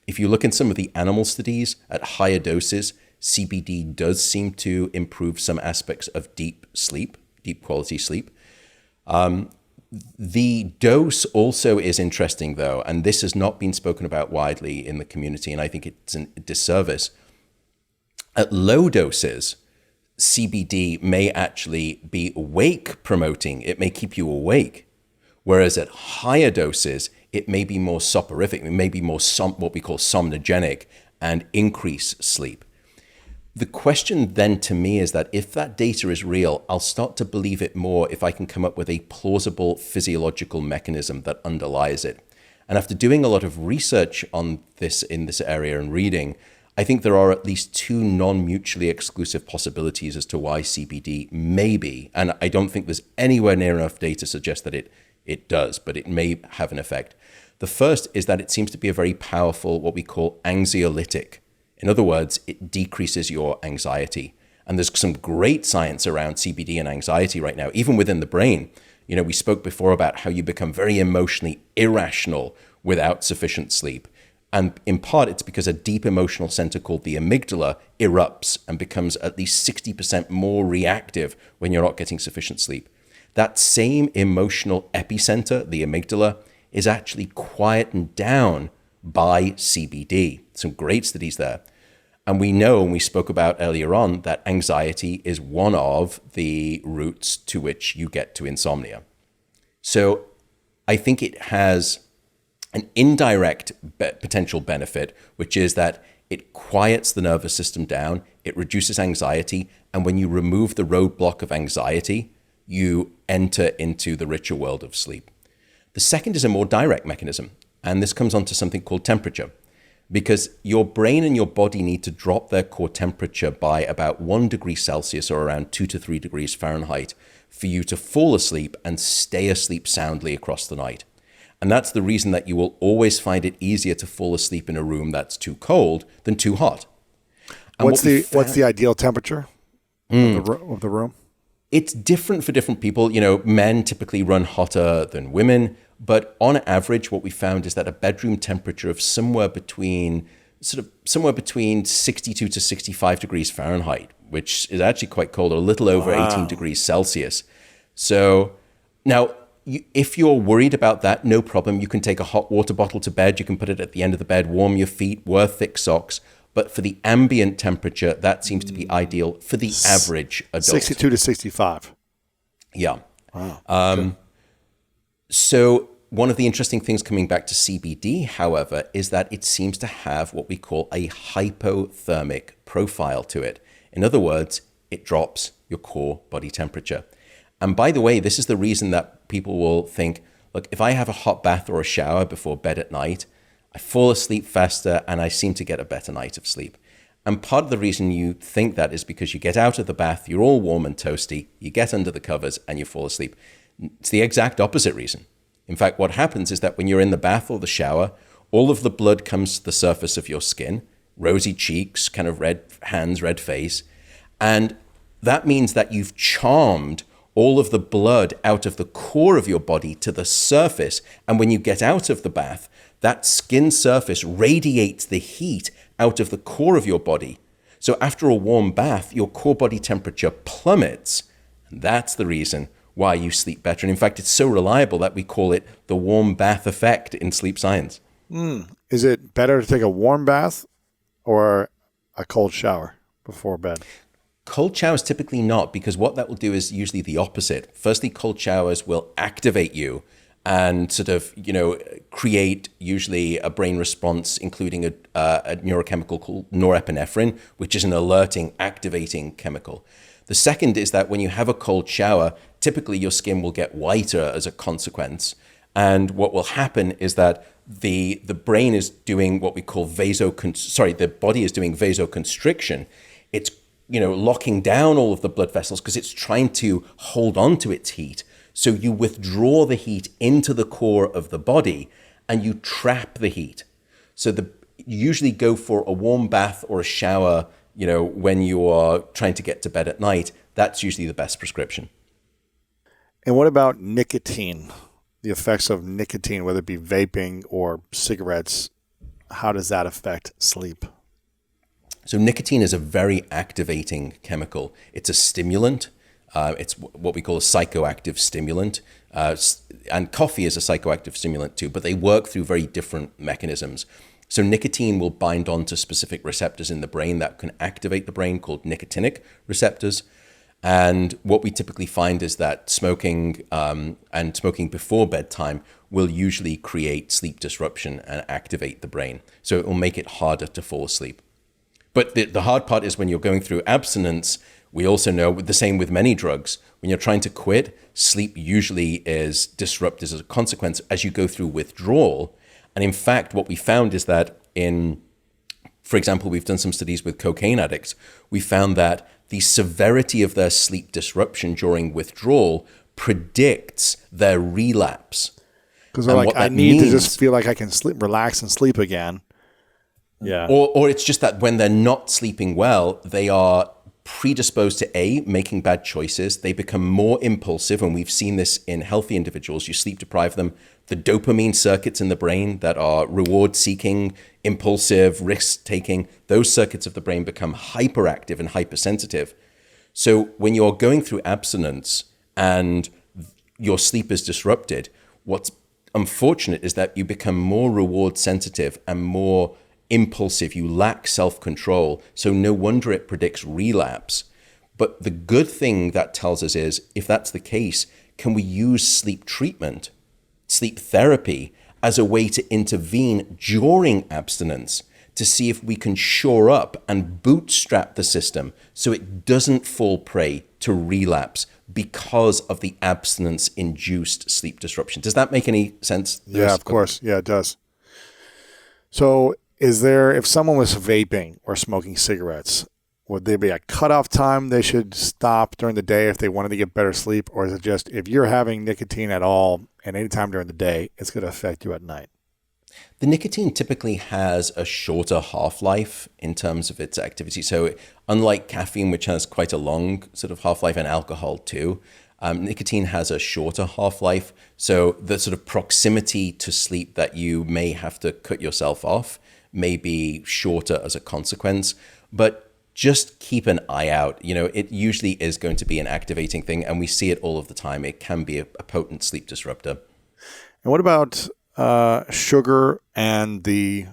If you look in some of the animal studies at higher doses, CBD does seem to improve some aspects of deep quality sleep. The dose also is interesting, though, and this has not been spoken about widely in the community, and I think it's a disservice. At low doses, CBD may actually be wake promoting. It may keep you awake. Whereas at higher doses, it may be more soporific. It may be more what we call somnogenic and increase sleep. The question then to me is that if that data is real, I'll start to believe it more if I can come up with a plausible physiological mechanism that underlies it. And after doing a lot of research on this in this area and reading, I think there are at least 2 non-mutually exclusive possibilities as to why CBD may be, and I don't think there's anywhere near enough data to suggest that it does, but it may have an effect. The first is that it seems to be a very powerful, what we call anxiolytic. In other words, it decreases your anxiety. And there's some great science around CBD and anxiety right now, even within the brain. We spoke before about how you become very emotionally irrational without sufficient sleep. And in part, it's because a deep emotional center called the amygdala erupts and becomes at least 60% more reactive when you're not getting sufficient sleep. That same emotional epicenter, the amygdala, is actually quietened down by CBD. Some great studies there. And we know, and we spoke about earlier on, that anxiety is one of the routes to which you get to insomnia. So I think it has an indirect potential benefit, which is that it quiets the nervous system down, it reduces anxiety, and when you remove the roadblock of anxiety, you enter into the richer world of sleep. The second is a more direct mechanism, and this comes onto something called temperature. Because your brain and your body need to drop their core temperature by about 1 degree Celsius or around 2 to 3 degrees Fahrenheit for you to fall asleep and stay asleep soundly across the night. And that's the reason that you will always find it easier to fall asleep in a room that's too cold than too hot. And what's the ideal temperature of the room? It's different for different people. Men typically run hotter than women. But on average, what we found is that a bedroom temperature of somewhere between 62 to 65 degrees Fahrenheit, which is actually quite cold, a little over 18 degrees Celsius. So now, if you're worried about that, no problem. You can take a hot water bottle to bed. You can put it at the end of the bed, warm your feet, wear thick socks. But for the ambient temperature, that seems to be ideal for the average adult. 62 to 65. Yeah. Wow. So one of the interesting things coming back to CBD, however, is that it seems to have what we call a hypothermic profile to it. In other words, it drops your core body temperature. And by the way, this is the reason that people will think, look, if I have a hot bath or a shower before bed at night, I fall asleep faster and I seem to get a better night of sleep. And part of the reason you think that is because you get out of the bath, you're all warm and toasty, you get under the covers and you fall asleep. It's the exact opposite reason. In fact, what happens is that when you're in the bath or the shower, all of the blood comes to the surface of your skin, rosy cheeks, kind of red hands, red face. And that means that you've charmed all of the blood out of the core of your body to the surface. And when you get out of the bath, that skin surface radiates the heat out of the core of your body. So after a warm bath, your core body temperature plummets. And that's the reason why you sleep better. And in fact, it's so reliable that we call it the warm bath effect in sleep science. Is it better to take a warm bath or a cold shower before bed? Cold showers typically not, because what that will do is usually the opposite. Firstly, cold showers will activate you and sort of, create usually a brain response, including a neurochemical called norepinephrine, which is an alerting, activating chemical. The second is that when you have a cold shower, typically your skin will get whiter as a consequence. And what will happen is that the brain is doing what we call the body is doing vasoconstriction. It's, locking down all of the blood vessels because it's trying to hold on to its heat. So you withdraw the heat into the core of the body and you trap the heat. So you usually go for a warm bath or a shower, when you are trying to get to bed at night. That's usually the best prescription. And what about nicotine? The effects of nicotine, whether it be vaping or cigarettes, how does that affect sleep? So nicotine is a very activating chemical. It's a stimulant. It's what we call a psychoactive stimulant. And coffee is a psychoactive stimulant too, but they work through very different mechanisms. So nicotine will bind onto specific receptors in the brain that can activate the brain, called nicotinic receptors. And what we typically find is that smoking and smoking before bedtime will usually create sleep disruption and activate the brain. So it will make it harder to fall asleep. But the hard part is when you're going through abstinence. We also know the same with many drugs. When you're trying to quit, sleep usually is disrupted as a consequence as you go through withdrawal. And in fact, what we found is that for example, we've done some studies with cocaine addicts. We found that the severity of their sleep disruption during withdrawal predicts their relapse. Because they're like, I need to just feel like I can relax and sleep again. Yeah. Or it's just that when they're not sleeping well, they are predisposed to making bad choices. They become more impulsive, and we've seen this in healthy individuals. You sleep deprive them. The dopamine circuits in the brain that are reward-seeking, impulsive, risk-taking, those circuits of the brain become hyperactive and hypersensitive. So when you're going through abstinence and your sleep is disrupted, what's unfortunate is that you become more reward-sensitive and more impulsive. You lack self-control. So no wonder it predicts relapse. But the good thing that tells us is, if that's the case, can we use sleep treatment, sleep therapy, as a way to intervene during abstinence to see if we can shore up and bootstrap the system so it doesn't fall prey to relapse because of the abstinence-induced sleep disruption. Does that make any sense? Yeah, of course. Yeah, it does. So if someone was vaping or smoking cigarettes, would there be a cutoff time they should stop during the day if they wanted to get better sleep? Or is it just, if you're having nicotine at all and any time during the day, it's going to affect you at night? The nicotine typically has a shorter half-life in terms of its activity. So unlike caffeine, which has quite a long sort of half-life, and alcohol too, nicotine has a shorter half-life. So the sort of proximity to sleep that you may have to cut yourself off may be shorter as a consequence. But just keep an eye out. It usually is going to be an activating thing, and we see it all of the time. It can be a potent sleep disruptor. And what about sugar and the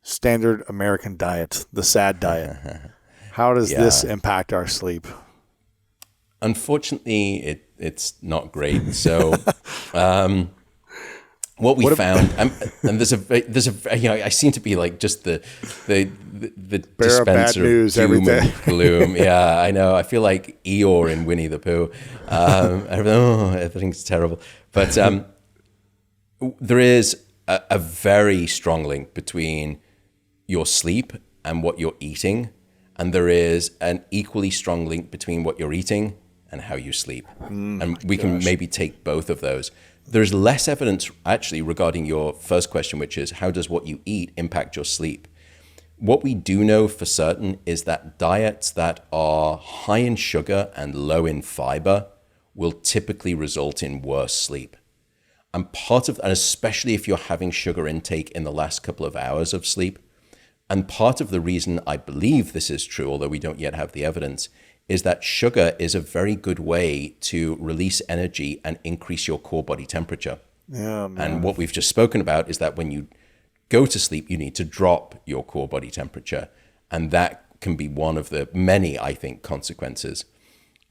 standard American diet, the SAD diet? How does this impact our sleep? Unfortunately, it's not great. So what we found, and there's a I seem to be like just the dispenser of doom and gloom. Yeah, I know. I feel like Eeyore in Winnie the Pooh. Everything's terrible. But there is a very strong link between your sleep and what you're eating, and there is an equally strong link between what you're eating and how you sleep. And we can maybe take both of those. There's less evidence actually regarding your first question, which is how does what you eat impact your sleep? What we do know for certain is that diets that are high in sugar and low in fiber will typically result in worse sleep. And especially if you're having sugar intake in the last couple of hours of sleep. And part of the reason I believe this is true, although we don't yet have the evidence, is that sugar is a very good way to release energy and increase your core body temperature. Yeah, and what we've just spoken about is that when you go to sleep, you need to drop your core body temperature. And that can be one of the many, I think, consequences.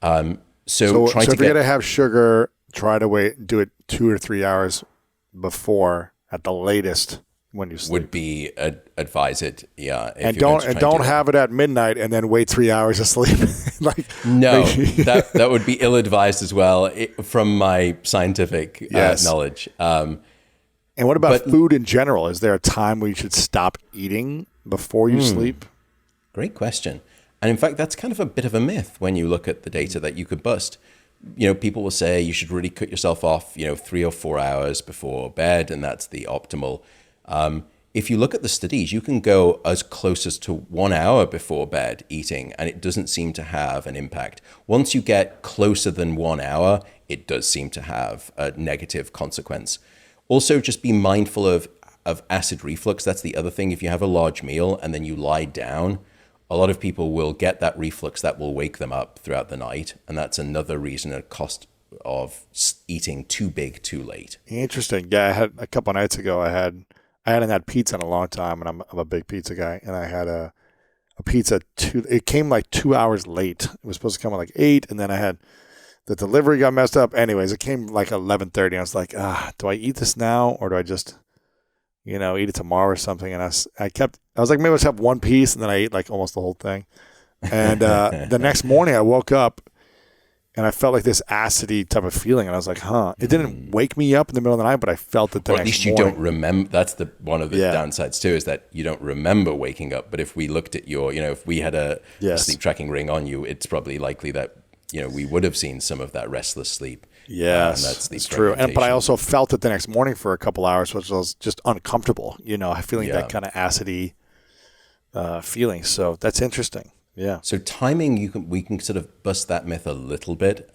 So if you're going to have sugar, try to do it 2 or 3 hours before at the latest when you sleep. Would be advised, yeah. And don't have it at midnight and then wait 3 hours to sleep. That would be ill-advised as well from my scientific knowledge. And what about food in general? Is there a time where you should stop eating before you sleep? Great question. And in fact, that's kind of a bit of a myth when you look at the data that you could bust. People will say you should really cut yourself off, 3 or 4 hours before bed, and that's the optimal. If you look at the studies, you can go as close as to 1 hour before bed eating, and it doesn't seem to have an impact. Once you get closer than 1 hour, it does seem to have a negative consequence. Also, just be mindful of acid reflux. That's the other thing. If you have a large meal and then you lie down, a lot of people will get that reflux that will wake them up throughout the night. And that's another reason, a cost of eating too big too late. Interesting. Yeah, I had a couple of nights ago, I hadn't had pizza in a long time, and I'm a big pizza guy. And I had a pizza, it came like 2 hours late. It was supposed to come at like 8, and then I had the delivery got messed up. Anyways, it came like 11:30. I was like, do I eat this now, or do I just, eat it tomorrow or something? And I was like, maybe I'll just have one piece, and then I ate like almost the whole thing. And the next morning I woke up and I felt like this acidy type of feeling, and I was like, It didn't wake me up in the middle of the night, but I felt it the next morning. At least you don't remember. That's one of the downsides too, is that you don't remember waking up. But if we looked at your, if we had a sleep tracking ring on you, it's probably likely that, we would have seen some of that restless sleep. Yes, that's true. But I also felt it the next morning for a couple hours, which was just uncomfortable, feeling that kind of acidy feeling. So that's interesting. Yeah. So timing, we can sort of bust that myth a little bit.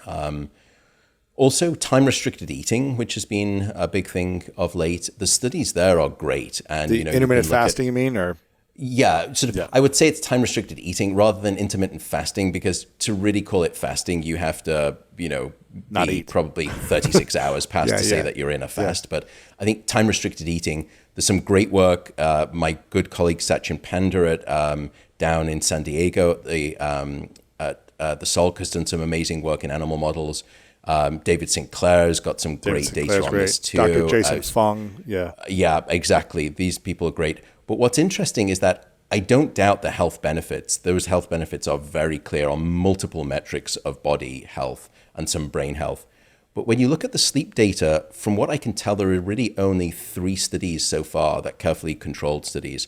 Also, time-restricted eating, which has been a big thing of late. The studies there are great, and The you know, intermittent you can look fasting, you mean, or yeah, sort of. Yeah. I would say it's time-restricted eating rather than intermittent fasting, because to really call it fasting, you have to, you know, Not be eat. probably 36 hours past Yeah, to say yeah. that you're in a fast. But I think time-restricted eating. There's some great work. My good colleague Sachin Panda down in San Diego at the Salk has done some amazing work in animal models. David Sinclair's got some great data on this too. Dr. Jason Fung, yeah. Yeah, exactly. These people are great. But what's interesting is that I don't doubt the health benefits. Those health benefits are very clear on multiple metrics of body health and some brain health. But when you look at the sleep data, from what I can tell, there are really only 3 studies so far, that carefully controlled studies.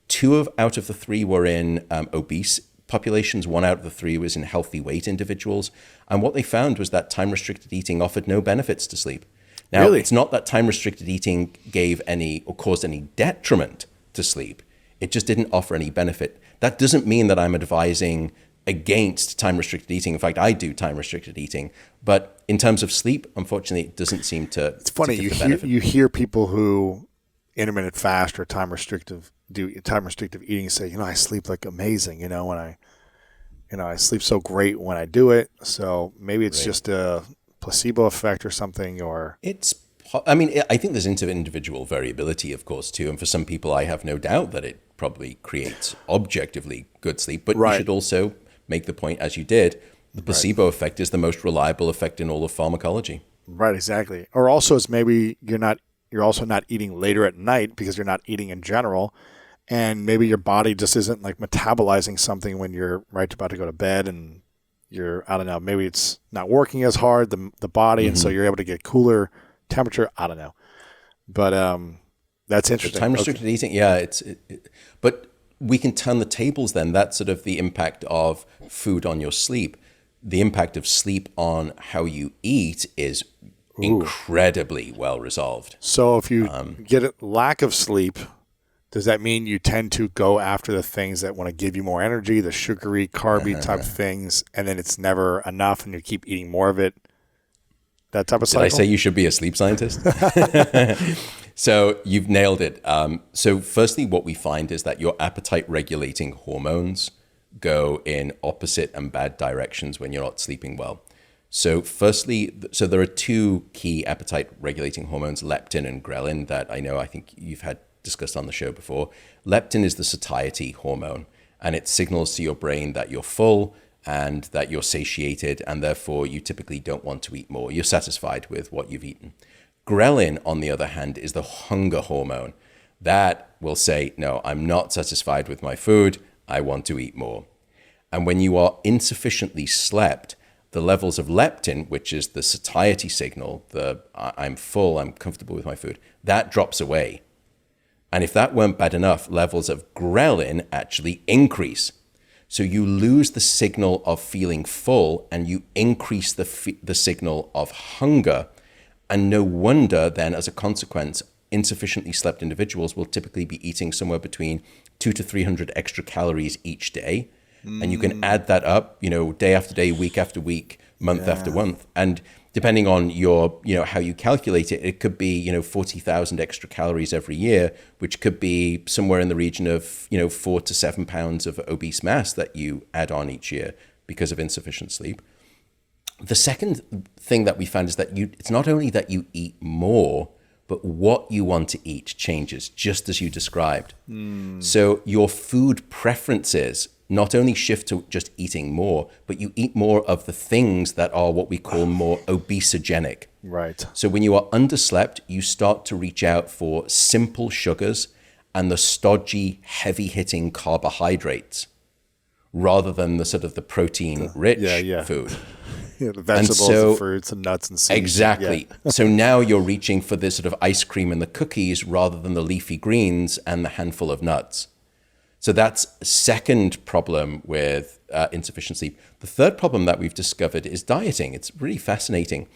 2 out of the 3 were in obese populations. 1 out of the 3 was in healthy weight individuals. And what they found was that time-restricted eating offered no benefits to sleep. Now, Really? It's not that time-restricted eating gave any or caused any detriment to sleep. It just didn't offer any benefit. That doesn't mean that I'm advising against time-restricted eating. In fact, I do time-restricted eating. But in terms of sleep, unfortunately, it doesn't seem to. It's funny, to you give the hear, benefit. you hear people who intermittent fast or time restrictive eating say, you know, I sleep like amazing, when I sleep so great when I do it. So maybe it's just a placebo effect or something, or I think there's individual variability, of course, too. And for some people, I have no doubt that it probably creates objectively good sleep. But Right. you should also make the point, as you did, the placebo effect is the most reliable effect in all of pharmacology. right, exactly. Or also it's maybe you're also not eating later at night because you're not eating in general. And maybe your body just isn't like metabolizing something when you're right about to go to bed, and I don't know, maybe it's not working as hard, the body, and so you're able to get cooler temperature. I don't know. But that's interesting. Time restricted eating, yeah. But we can turn the tables then. That's sort of the impact of food on your sleep. The impact of sleep on how you eat is incredibly well resolved. So if you get a lack of sleep, does that mean you tend to go after the things that want to give you more energy, the sugary, carby type things, and then it's never enough and you keep eating more of it? That type of cycle? Did I say you should be a sleep scientist? So you've nailed it. So firstly, what we find is that your appetite regulating hormones go in opposite and bad directions when you're not sleeping well. So firstly, there are 2 key appetite regulating hormones, leptin and ghrelin, that I think you've had discussed on the show before. Leptin is the satiety hormone, and it signals to your brain that you're full and that you're satiated, and therefore you typically don't want to eat more. You're satisfied with what you've eaten. Ghrelin, on the other hand, is the hunger hormone. That will say, no, I'm not satisfied with my food. I want to eat more. And when you are insufficiently slept, the levels of leptin, which is the satiety signal, I'm full, I'm comfortable with my food, that drops away. And if that weren't bad enough, levels of ghrelin actually increase. So you lose the signal of feeling full and you increase the signal of hunger. And no wonder then, as a consequence, insufficiently slept individuals will typically be eating somewhere between 200 to 300 extra calories each day. And you can add that up, day after day, week after week, month after month. And depending on your, how you calculate it, it could be, 40,000 extra calories every year, which could be somewhere in the region of, 4 to 7 pounds of obese mass that you add on each year because of insufficient sleep. The second thing that we found is that it's not only that you eat more, but what you want to eat changes, just as you described. So your food preferences not only shift to just eating more, but you eat more of the things that are what we call more obesogenic. Right. So when you are underslept, you start to reach out for simple sugars and the stodgy, heavy-hitting carbohydrates, rather than the sort of the protein-rich food. Yeah, the vegetables, the fruits, and nuts and seeds. Exactly. Yeah. So now you're reaching for this sort of ice cream and the cookies rather than the leafy greens and the handful of nuts. So that's a second problem with insufficient sleep. The third problem that we've discovered is dieting. It's really fascinating.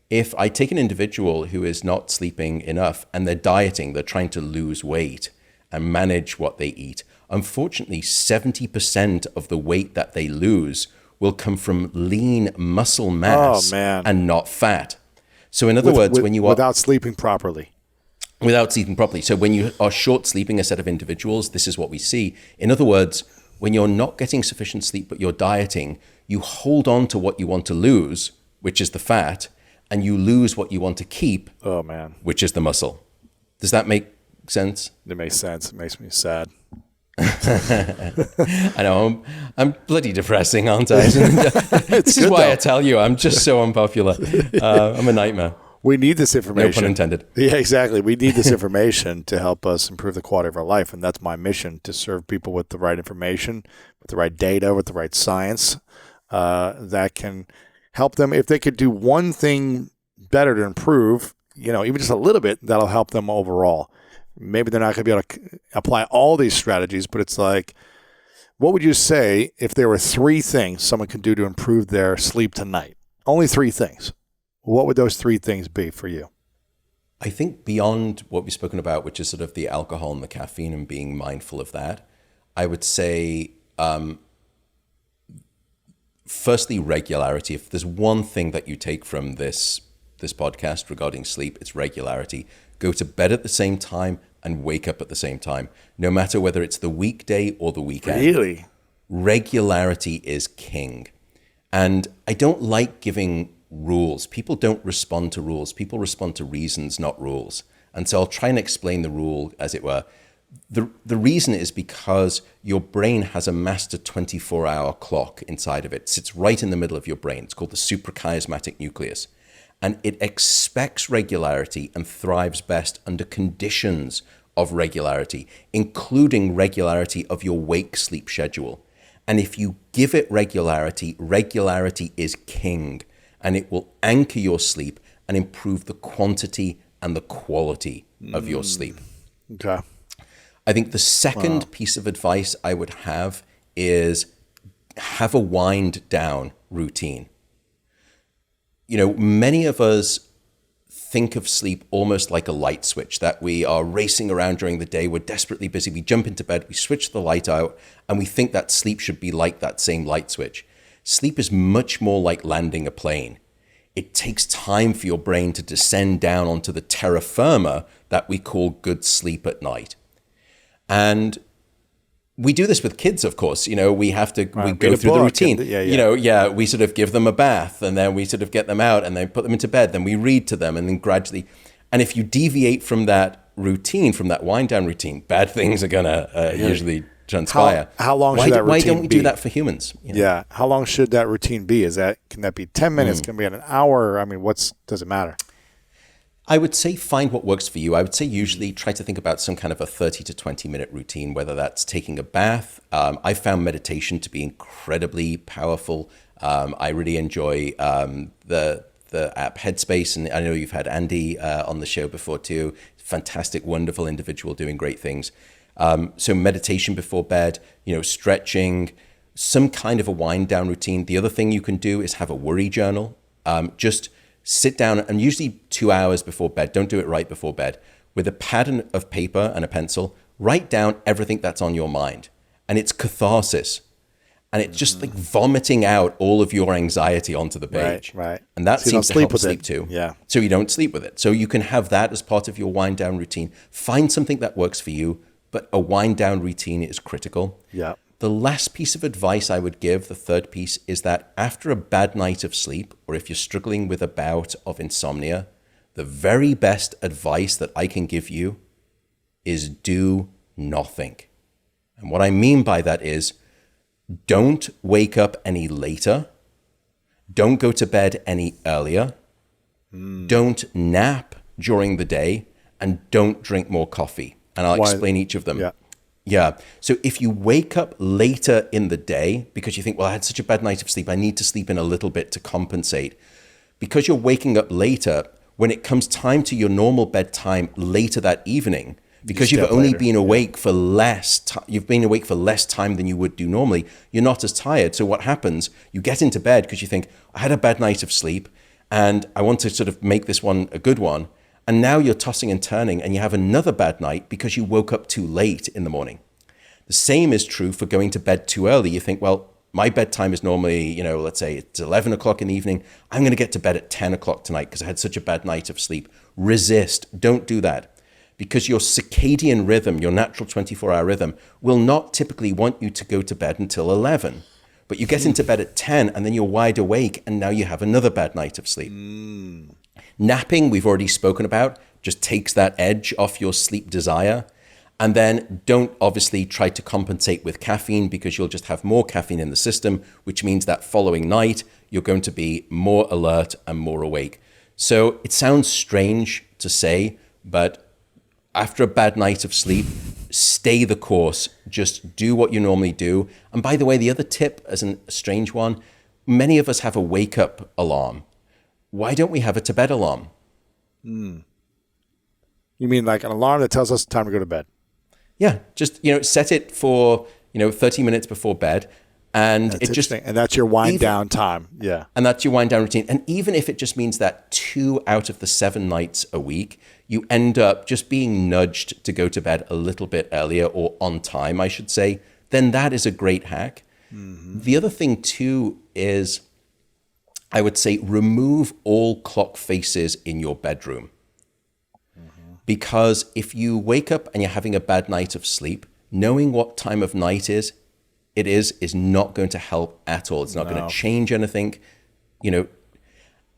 If I take an individual who is not sleeping enough and they're dieting, they're trying to lose weight and manage what they eat, unfortunately, 70% of the weight that they lose will come from lean muscle mass and not fat. So in other words, when you are without sleeping properly. Without sleeping properly. So when you are short sleeping a set of individuals, this is what we see. In other words, when you're not getting sufficient sleep, but you're dieting, you hold on to what you want to lose, which is the fat, and you lose what you want to keep, which is the muscle. Does that make sense? It makes sense. It makes me sad. I know, I'm bloody depressing, aren't I? This is why I tell you, I'm just so unpopular. I'm a nightmare. We need this information. No pun intended. Yeah, exactly. We need this information to help us improve the quality of our life. And that's my mission, to serve people with the right information, with the right data, with the right science that can help them. If they could do one thing better to improve, even just a little bit, that'll help them overall. Maybe they're not going to be able to apply all these strategies, but it's like, what would you say if there were 3 things someone could do to improve their sleep tonight? Only 3 things. What would those 3 things be for you? I think beyond what we've spoken about, which is sort of the alcohol and the caffeine and being mindful of that, I would say, firstly, regularity. If there's one thing that you take from this podcast regarding sleep, it's regularity. Go to bed at the same time and wake up at the same time, no matter whether it's the weekday or the weekend. Really? Regularity is king. And I don't like giving rules. People don't respond to rules. People respond to reasons, not rules. And so I'll try and explain the rule, as it were. The reason is because your brain has a master 24-hour clock inside of it. It sits right in the middle of your brain. It's called the suprachiasmatic nucleus. And it expects regularity and thrives best under conditions of regularity, including regularity of your wake-sleep schedule. And if you give it regularity, regularity is king. And it will anchor your sleep and improve the quantity and the quality of your sleep. Okay. I think the second piece of advice I would have is have a wind down routine. Many of us think of sleep almost like a light switch, that we are racing around during the day, we're desperately busy, we jump into bed, we switch the light out, and we think that sleep should be like that same light switch. Sleep is much more like landing a plane. It takes time for your brain to descend down onto the terra firma that we call good sleep at night. And we do this with kids, of course. We have to, we go through the routine. We sort of give them a bath, and then we sort of get them out and then put them into bed. Then we read to them, and then gradually. And if you deviate from that routine, from that wind down routine, bad things are going to usually transpire. How long should that routine be? Why don't we do that for humans? Yeah. How long should that routine be? Can that be 10 minutes? Can it be an hour? I mean, does it matter? I would say find what works for you. I would say usually try to think about some kind of a 30 to 20 minute routine, whether that's taking a bath. I found meditation to be incredibly powerful. I really enjoy the app Headspace, and I know you've had Andy on the show before too. Fantastic, wonderful individual doing great things. So meditation before bed, stretching, some kind of a wind down routine. The other thing you can do is have a worry journal. Just sit down, and usually 2 hours before bed, don't do it right before bed, with a pad of paper and a pencil, write down everything that's on your mind. And it's catharsis. And it's just like vomiting out all of your anxiety onto the page. Right. And that seems to help sleep too. Yeah. So you don't sleep with it. So you can have that as part of your wind down routine. Find something that works for you, but a wind down routine is critical. Yeah. The last piece of advice I would give, the third piece, is that after a bad night of sleep, or if you're struggling with a bout of insomnia, the very best advice that I can give you is do nothing. And what I mean by that is don't wake up any later. Don't go to bed any earlier. Don't nap during the day, and don't drink more coffee. And I'll explain each of them. Yeah. So if you wake up later in the day because you think, well, I had such a bad night of sleep, I need to sleep in a little bit to compensate. Because you're waking up later, when it comes time to your normal bedtime later that evening, because you've only been awake for less time than you would do normally, you're not as tired. So what happens? You get into bed because you think, I had a bad night of sleep and I want to sort of make this one a good one. And now you're tossing and turning and you have another bad night because you woke up too late in the morning. The same is true for going to bed too early. You think, well, my bedtime is normally, let's say it's 11 o'clock in the evening. I'm going to get to bed at 10 o'clock tonight because I had such a bad night of sleep. Resist. Don't do that. Because your circadian rhythm, your natural 24-hour rhythm, will not typically want you to go to bed until 11. But you get into bed at 10 and then you're wide awake and now you have another bad night of sleep. Napping, we've already spoken about, just takes that edge off your sleep desire. And then don't obviously try to compensate with caffeine because you'll just have more caffeine in the system, which means that following night, you're going to be more alert and more awake. So it sounds strange to say, but after a bad night of sleep, stay the course. Just do what you normally do. And by the way, the other tip, as a strange one, many of us have a wake-up alarm. Why don't we have a to-bed alarm? You mean like an alarm that tells us time to go to bed? Yeah, just set it for 30 minutes before bed, and and that's your wind down time. Yeah, and that's your wind down routine. And even if it just means that 2 out of the 7 nights a week, you end up just being nudged to go to bed a little bit earlier or on time, I should say, then that is a great hack. The other thing too is, I would say, remove all clock faces in your bedroom. Because if you wake up and you're having a bad night of sleep, knowing what time of night it is not going to help at all. It's not going to change anything,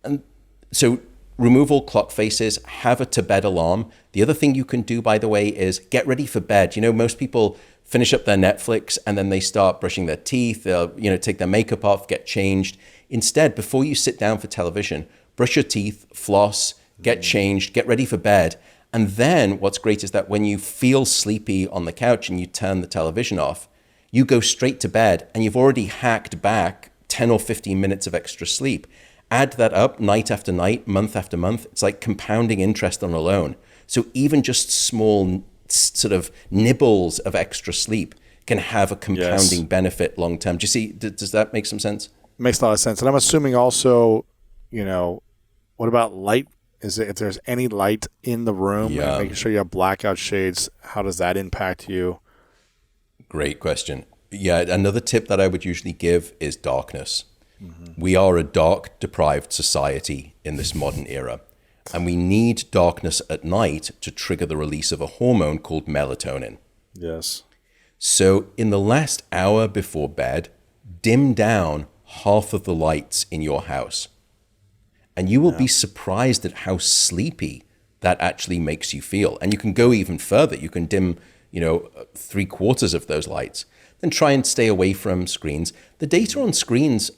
And so remove all clock faces, have a to-bed alarm. The other thing you can do, by the way, is get ready for bed. Most people finish up their Netflix and then they start brushing their teeth, they'll, take their makeup off, get changed. Instead, before you sit down for television, brush your teeth, floss, get changed, get ready for bed. And then what's great is that when you feel sleepy on the couch and you turn the television off, you go straight to bed and you've already hacked back 10 or 15 minutes of extra sleep. Add that up night after night, month after month. It's like compounding interest on a loan. So even just small sort of nibbles of extra sleep can have a compounding benefit long term. Do you see, does that make some sense? Makes a lot of sense. And I'm assuming also, what about light? Is it, if there's any light in the room, and making sure you have blackout shades, how does that impact you? Great question. Yeah, another tip that I would usually give is darkness. We are a dark, deprived society in this modern era, and we need darkness at night to trigger the release of a hormone called melatonin. Yes. So in the last hour before bed, dim down half of the lights in your house. And you will be surprised at how sleepy that actually makes you feel. And you can go even further. You can dim, 3/4 of those lights. Then try and stay away from screens. The data on screens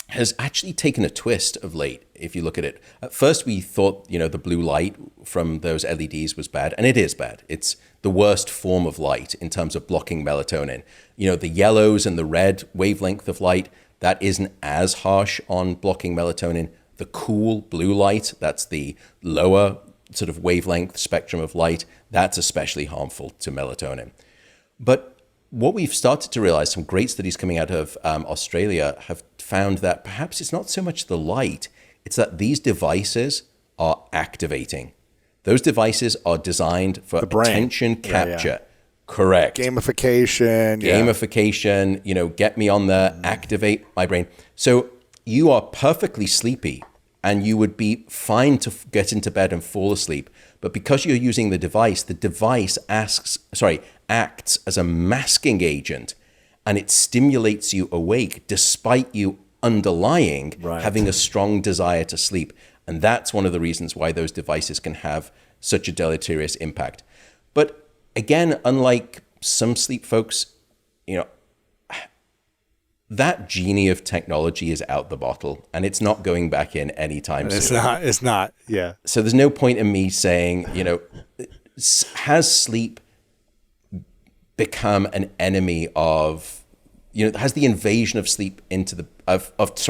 has actually taken a twist of late, if you look at it. At first, we thought, the blue light from those LEDs was bad. And it is bad. It's the worst form of light in terms of blocking melatonin. The yellows and the red wavelength of light, that isn't as harsh on blocking melatonin. The cool blue light, that's the lower sort of wavelength spectrum of light, that's especially harmful to melatonin. But what we've started to realize, some great studies coming out of Australia have found that perhaps it's not so much the light, it's that these devices are activating. Those devices are designed for attention capture. Correct. Gamification. Get me on there, activate my brain. So you are perfectly sleepy and you would be fine to get into bed and fall asleep. But because you're using the device acts as a masking agent, and it stimulates you awake despite you underlying having a strong desire to sleep. And that's one of the reasons why those devices can have such a deleterious impact. But again, unlike some sleep folks, that genie of technology is out the bottle and it's not going back in anytime soon. It's not. Yeah. So there's no point in me saying, has sleep become an enemy of, has the invasion of sleep into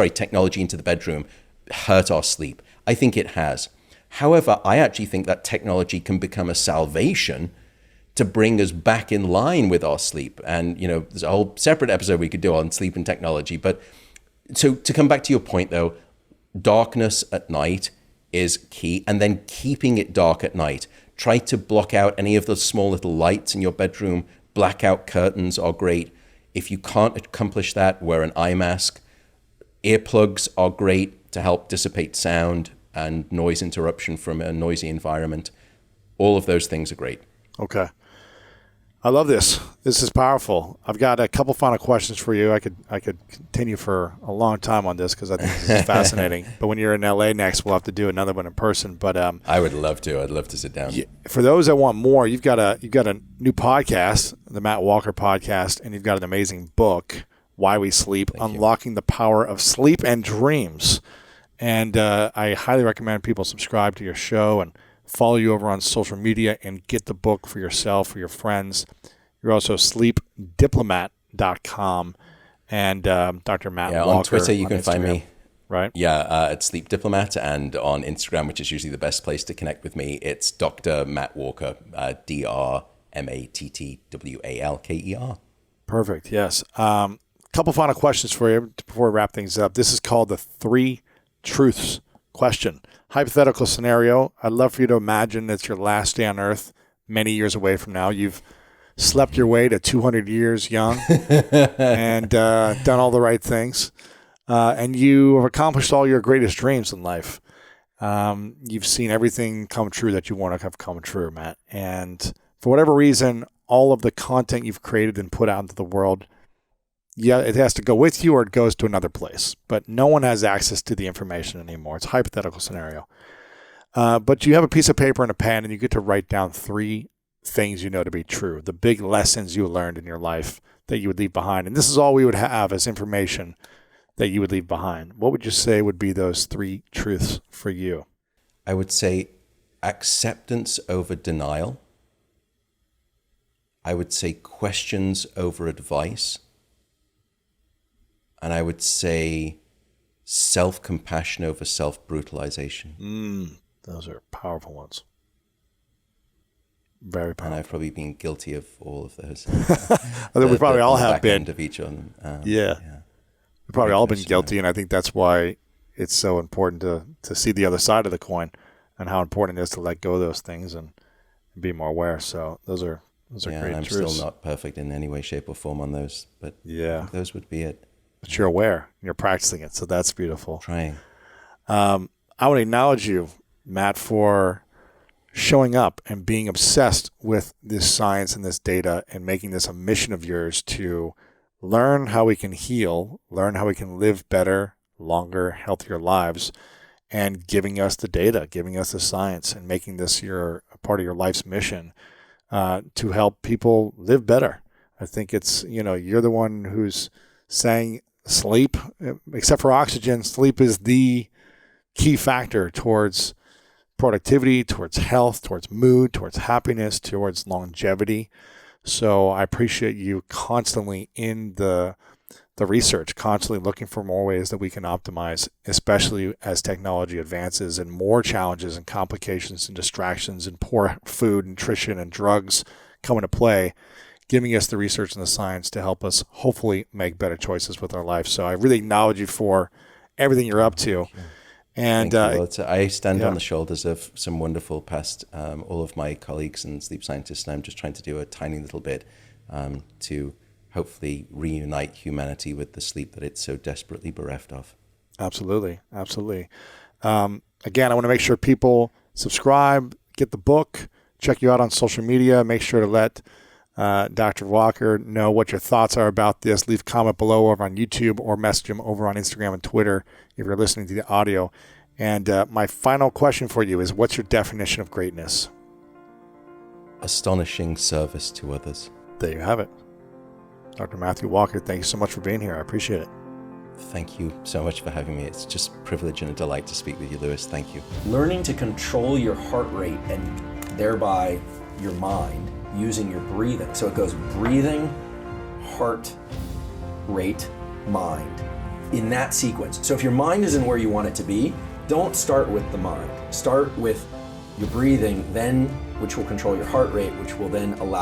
technology into the bedroom hurt our sleep? I think it has. However, I actually think that technology can become a salvation to bring us back in line with our sleep. And, there's a whole separate episode we could do on sleep and technology. But so to come back to your point, though, darkness at night is key. And then keeping it dark at night. Try to block out any of those small little lights in your bedroom. Blackout curtains are great. If you can't accomplish that, wear an eye mask. Earplugs are great to help dissipate sound and noise interruption from a noisy environment. All of those things are great. Okay. I love this. This is powerful. I've got a couple final questions for you. I could continue for a long time on this because I think this is fascinating. But when you're in LA next, we'll have to do another one in person. But I would love to. I'd love to sit down. For those that want more, you've got a new podcast, the Matt Walker podcast, and you've got an amazing book, Why We Sleep: Unlocking the Power of Sleep and Dreams. And I highly recommend people subscribe to your show and follow you over on social media and get the book for yourself, for your friends. You're also sleepdiplomat.com and Dr. Matt Walker. On Twitter, you can find me. Right? Yeah, at Sleep Diplomat, and on Instagram, which is usually the best place to connect with me, it's Dr. Matt Walker, DrMattWalker. Perfect, yes. Couple final questions for you before we wrap things up. This is called the 3 Truths question. Hypothetical scenario. I'd love for you to imagine it's your last day on Earth many years away from now. You've slept your way to 200 years young and done all the right things. And you have accomplished all your greatest dreams in life. You've seen everything come true that you want to have come true, Matt. And for whatever reason, all of the content you've created and put out into the world, it has to go with you or it goes to another place. But no one has access to the information anymore. It's a hypothetical scenario. But you have a piece of paper and a pen, and you get to write down 3 things you know to be true, the big lessons you learned in your life that you would leave behind. And this is all we would have as information that you would leave behind. What would you say would be those 3 truths for you? I would say acceptance over denial. I would say questions over advice. And I would say self-compassion over self-brutalization. Those are powerful ones. Very powerful. And I've probably been guilty of all of those. I think we probably all have been. End of each of them. Yeah. We've probably all been guilty, and I think that's why it's so important to see the other side of the coin and how important it is to let go of those things and be more aware. So those are great I'm truths. still not perfect in any way, shape, or form on those, but those would be it. But you're aware, and you're practicing it, so that's beautiful. Trying. I want to acknowledge you, Matt, for showing up and being obsessed with this science and this data and making this a mission of yours to learn how we can heal, learn how we can live better, longer, healthier lives, and giving us the data, giving us the science, and making this a part of your life's mission to help people live better. I think it's, you're the one who's saying sleep, except for oxygen, sleep is the key factor towards productivity, towards health, towards mood, towards happiness, towards longevity. So I appreciate you constantly in the research, constantly looking for more ways that we can optimize, especially as technology advances and more challenges and complications and distractions and poor food, nutrition, and drugs come into play, giving us the research and the science to help us hopefully make better choices with our life. So I really acknowledge you for everything you're up to. And I stand on the shoulders of some wonderful past, all of my colleagues and sleep scientists, and I'm just trying to do a tiny little bit to hopefully reunite humanity with the sleep that it's so desperately bereft of. Absolutely. Absolutely. Again, I want to make sure people subscribe, get the book, check you out on social media. Make sure to let Dr. Walker know what your thoughts are about this. Leave a comment below over on YouTube or message him over on Instagram and Twitter if you're listening to the audio. And my final question for you is, what's your definition of greatness? Astonishing service to others. There you have it. Dr. Matthew Walker, thank you so much for being here. I appreciate it. Thank you so much for having me. It's just a privilege and a delight to speak with you, Lewis. Thank you. Learning to control your heart rate and thereby your mind using your breathing. So it goes breathing, heart rate, mind, in that sequence. So if your mind isn't where you want it to be, don't start with the mind. Start with your breathing, then which will control your heart rate, which will then allow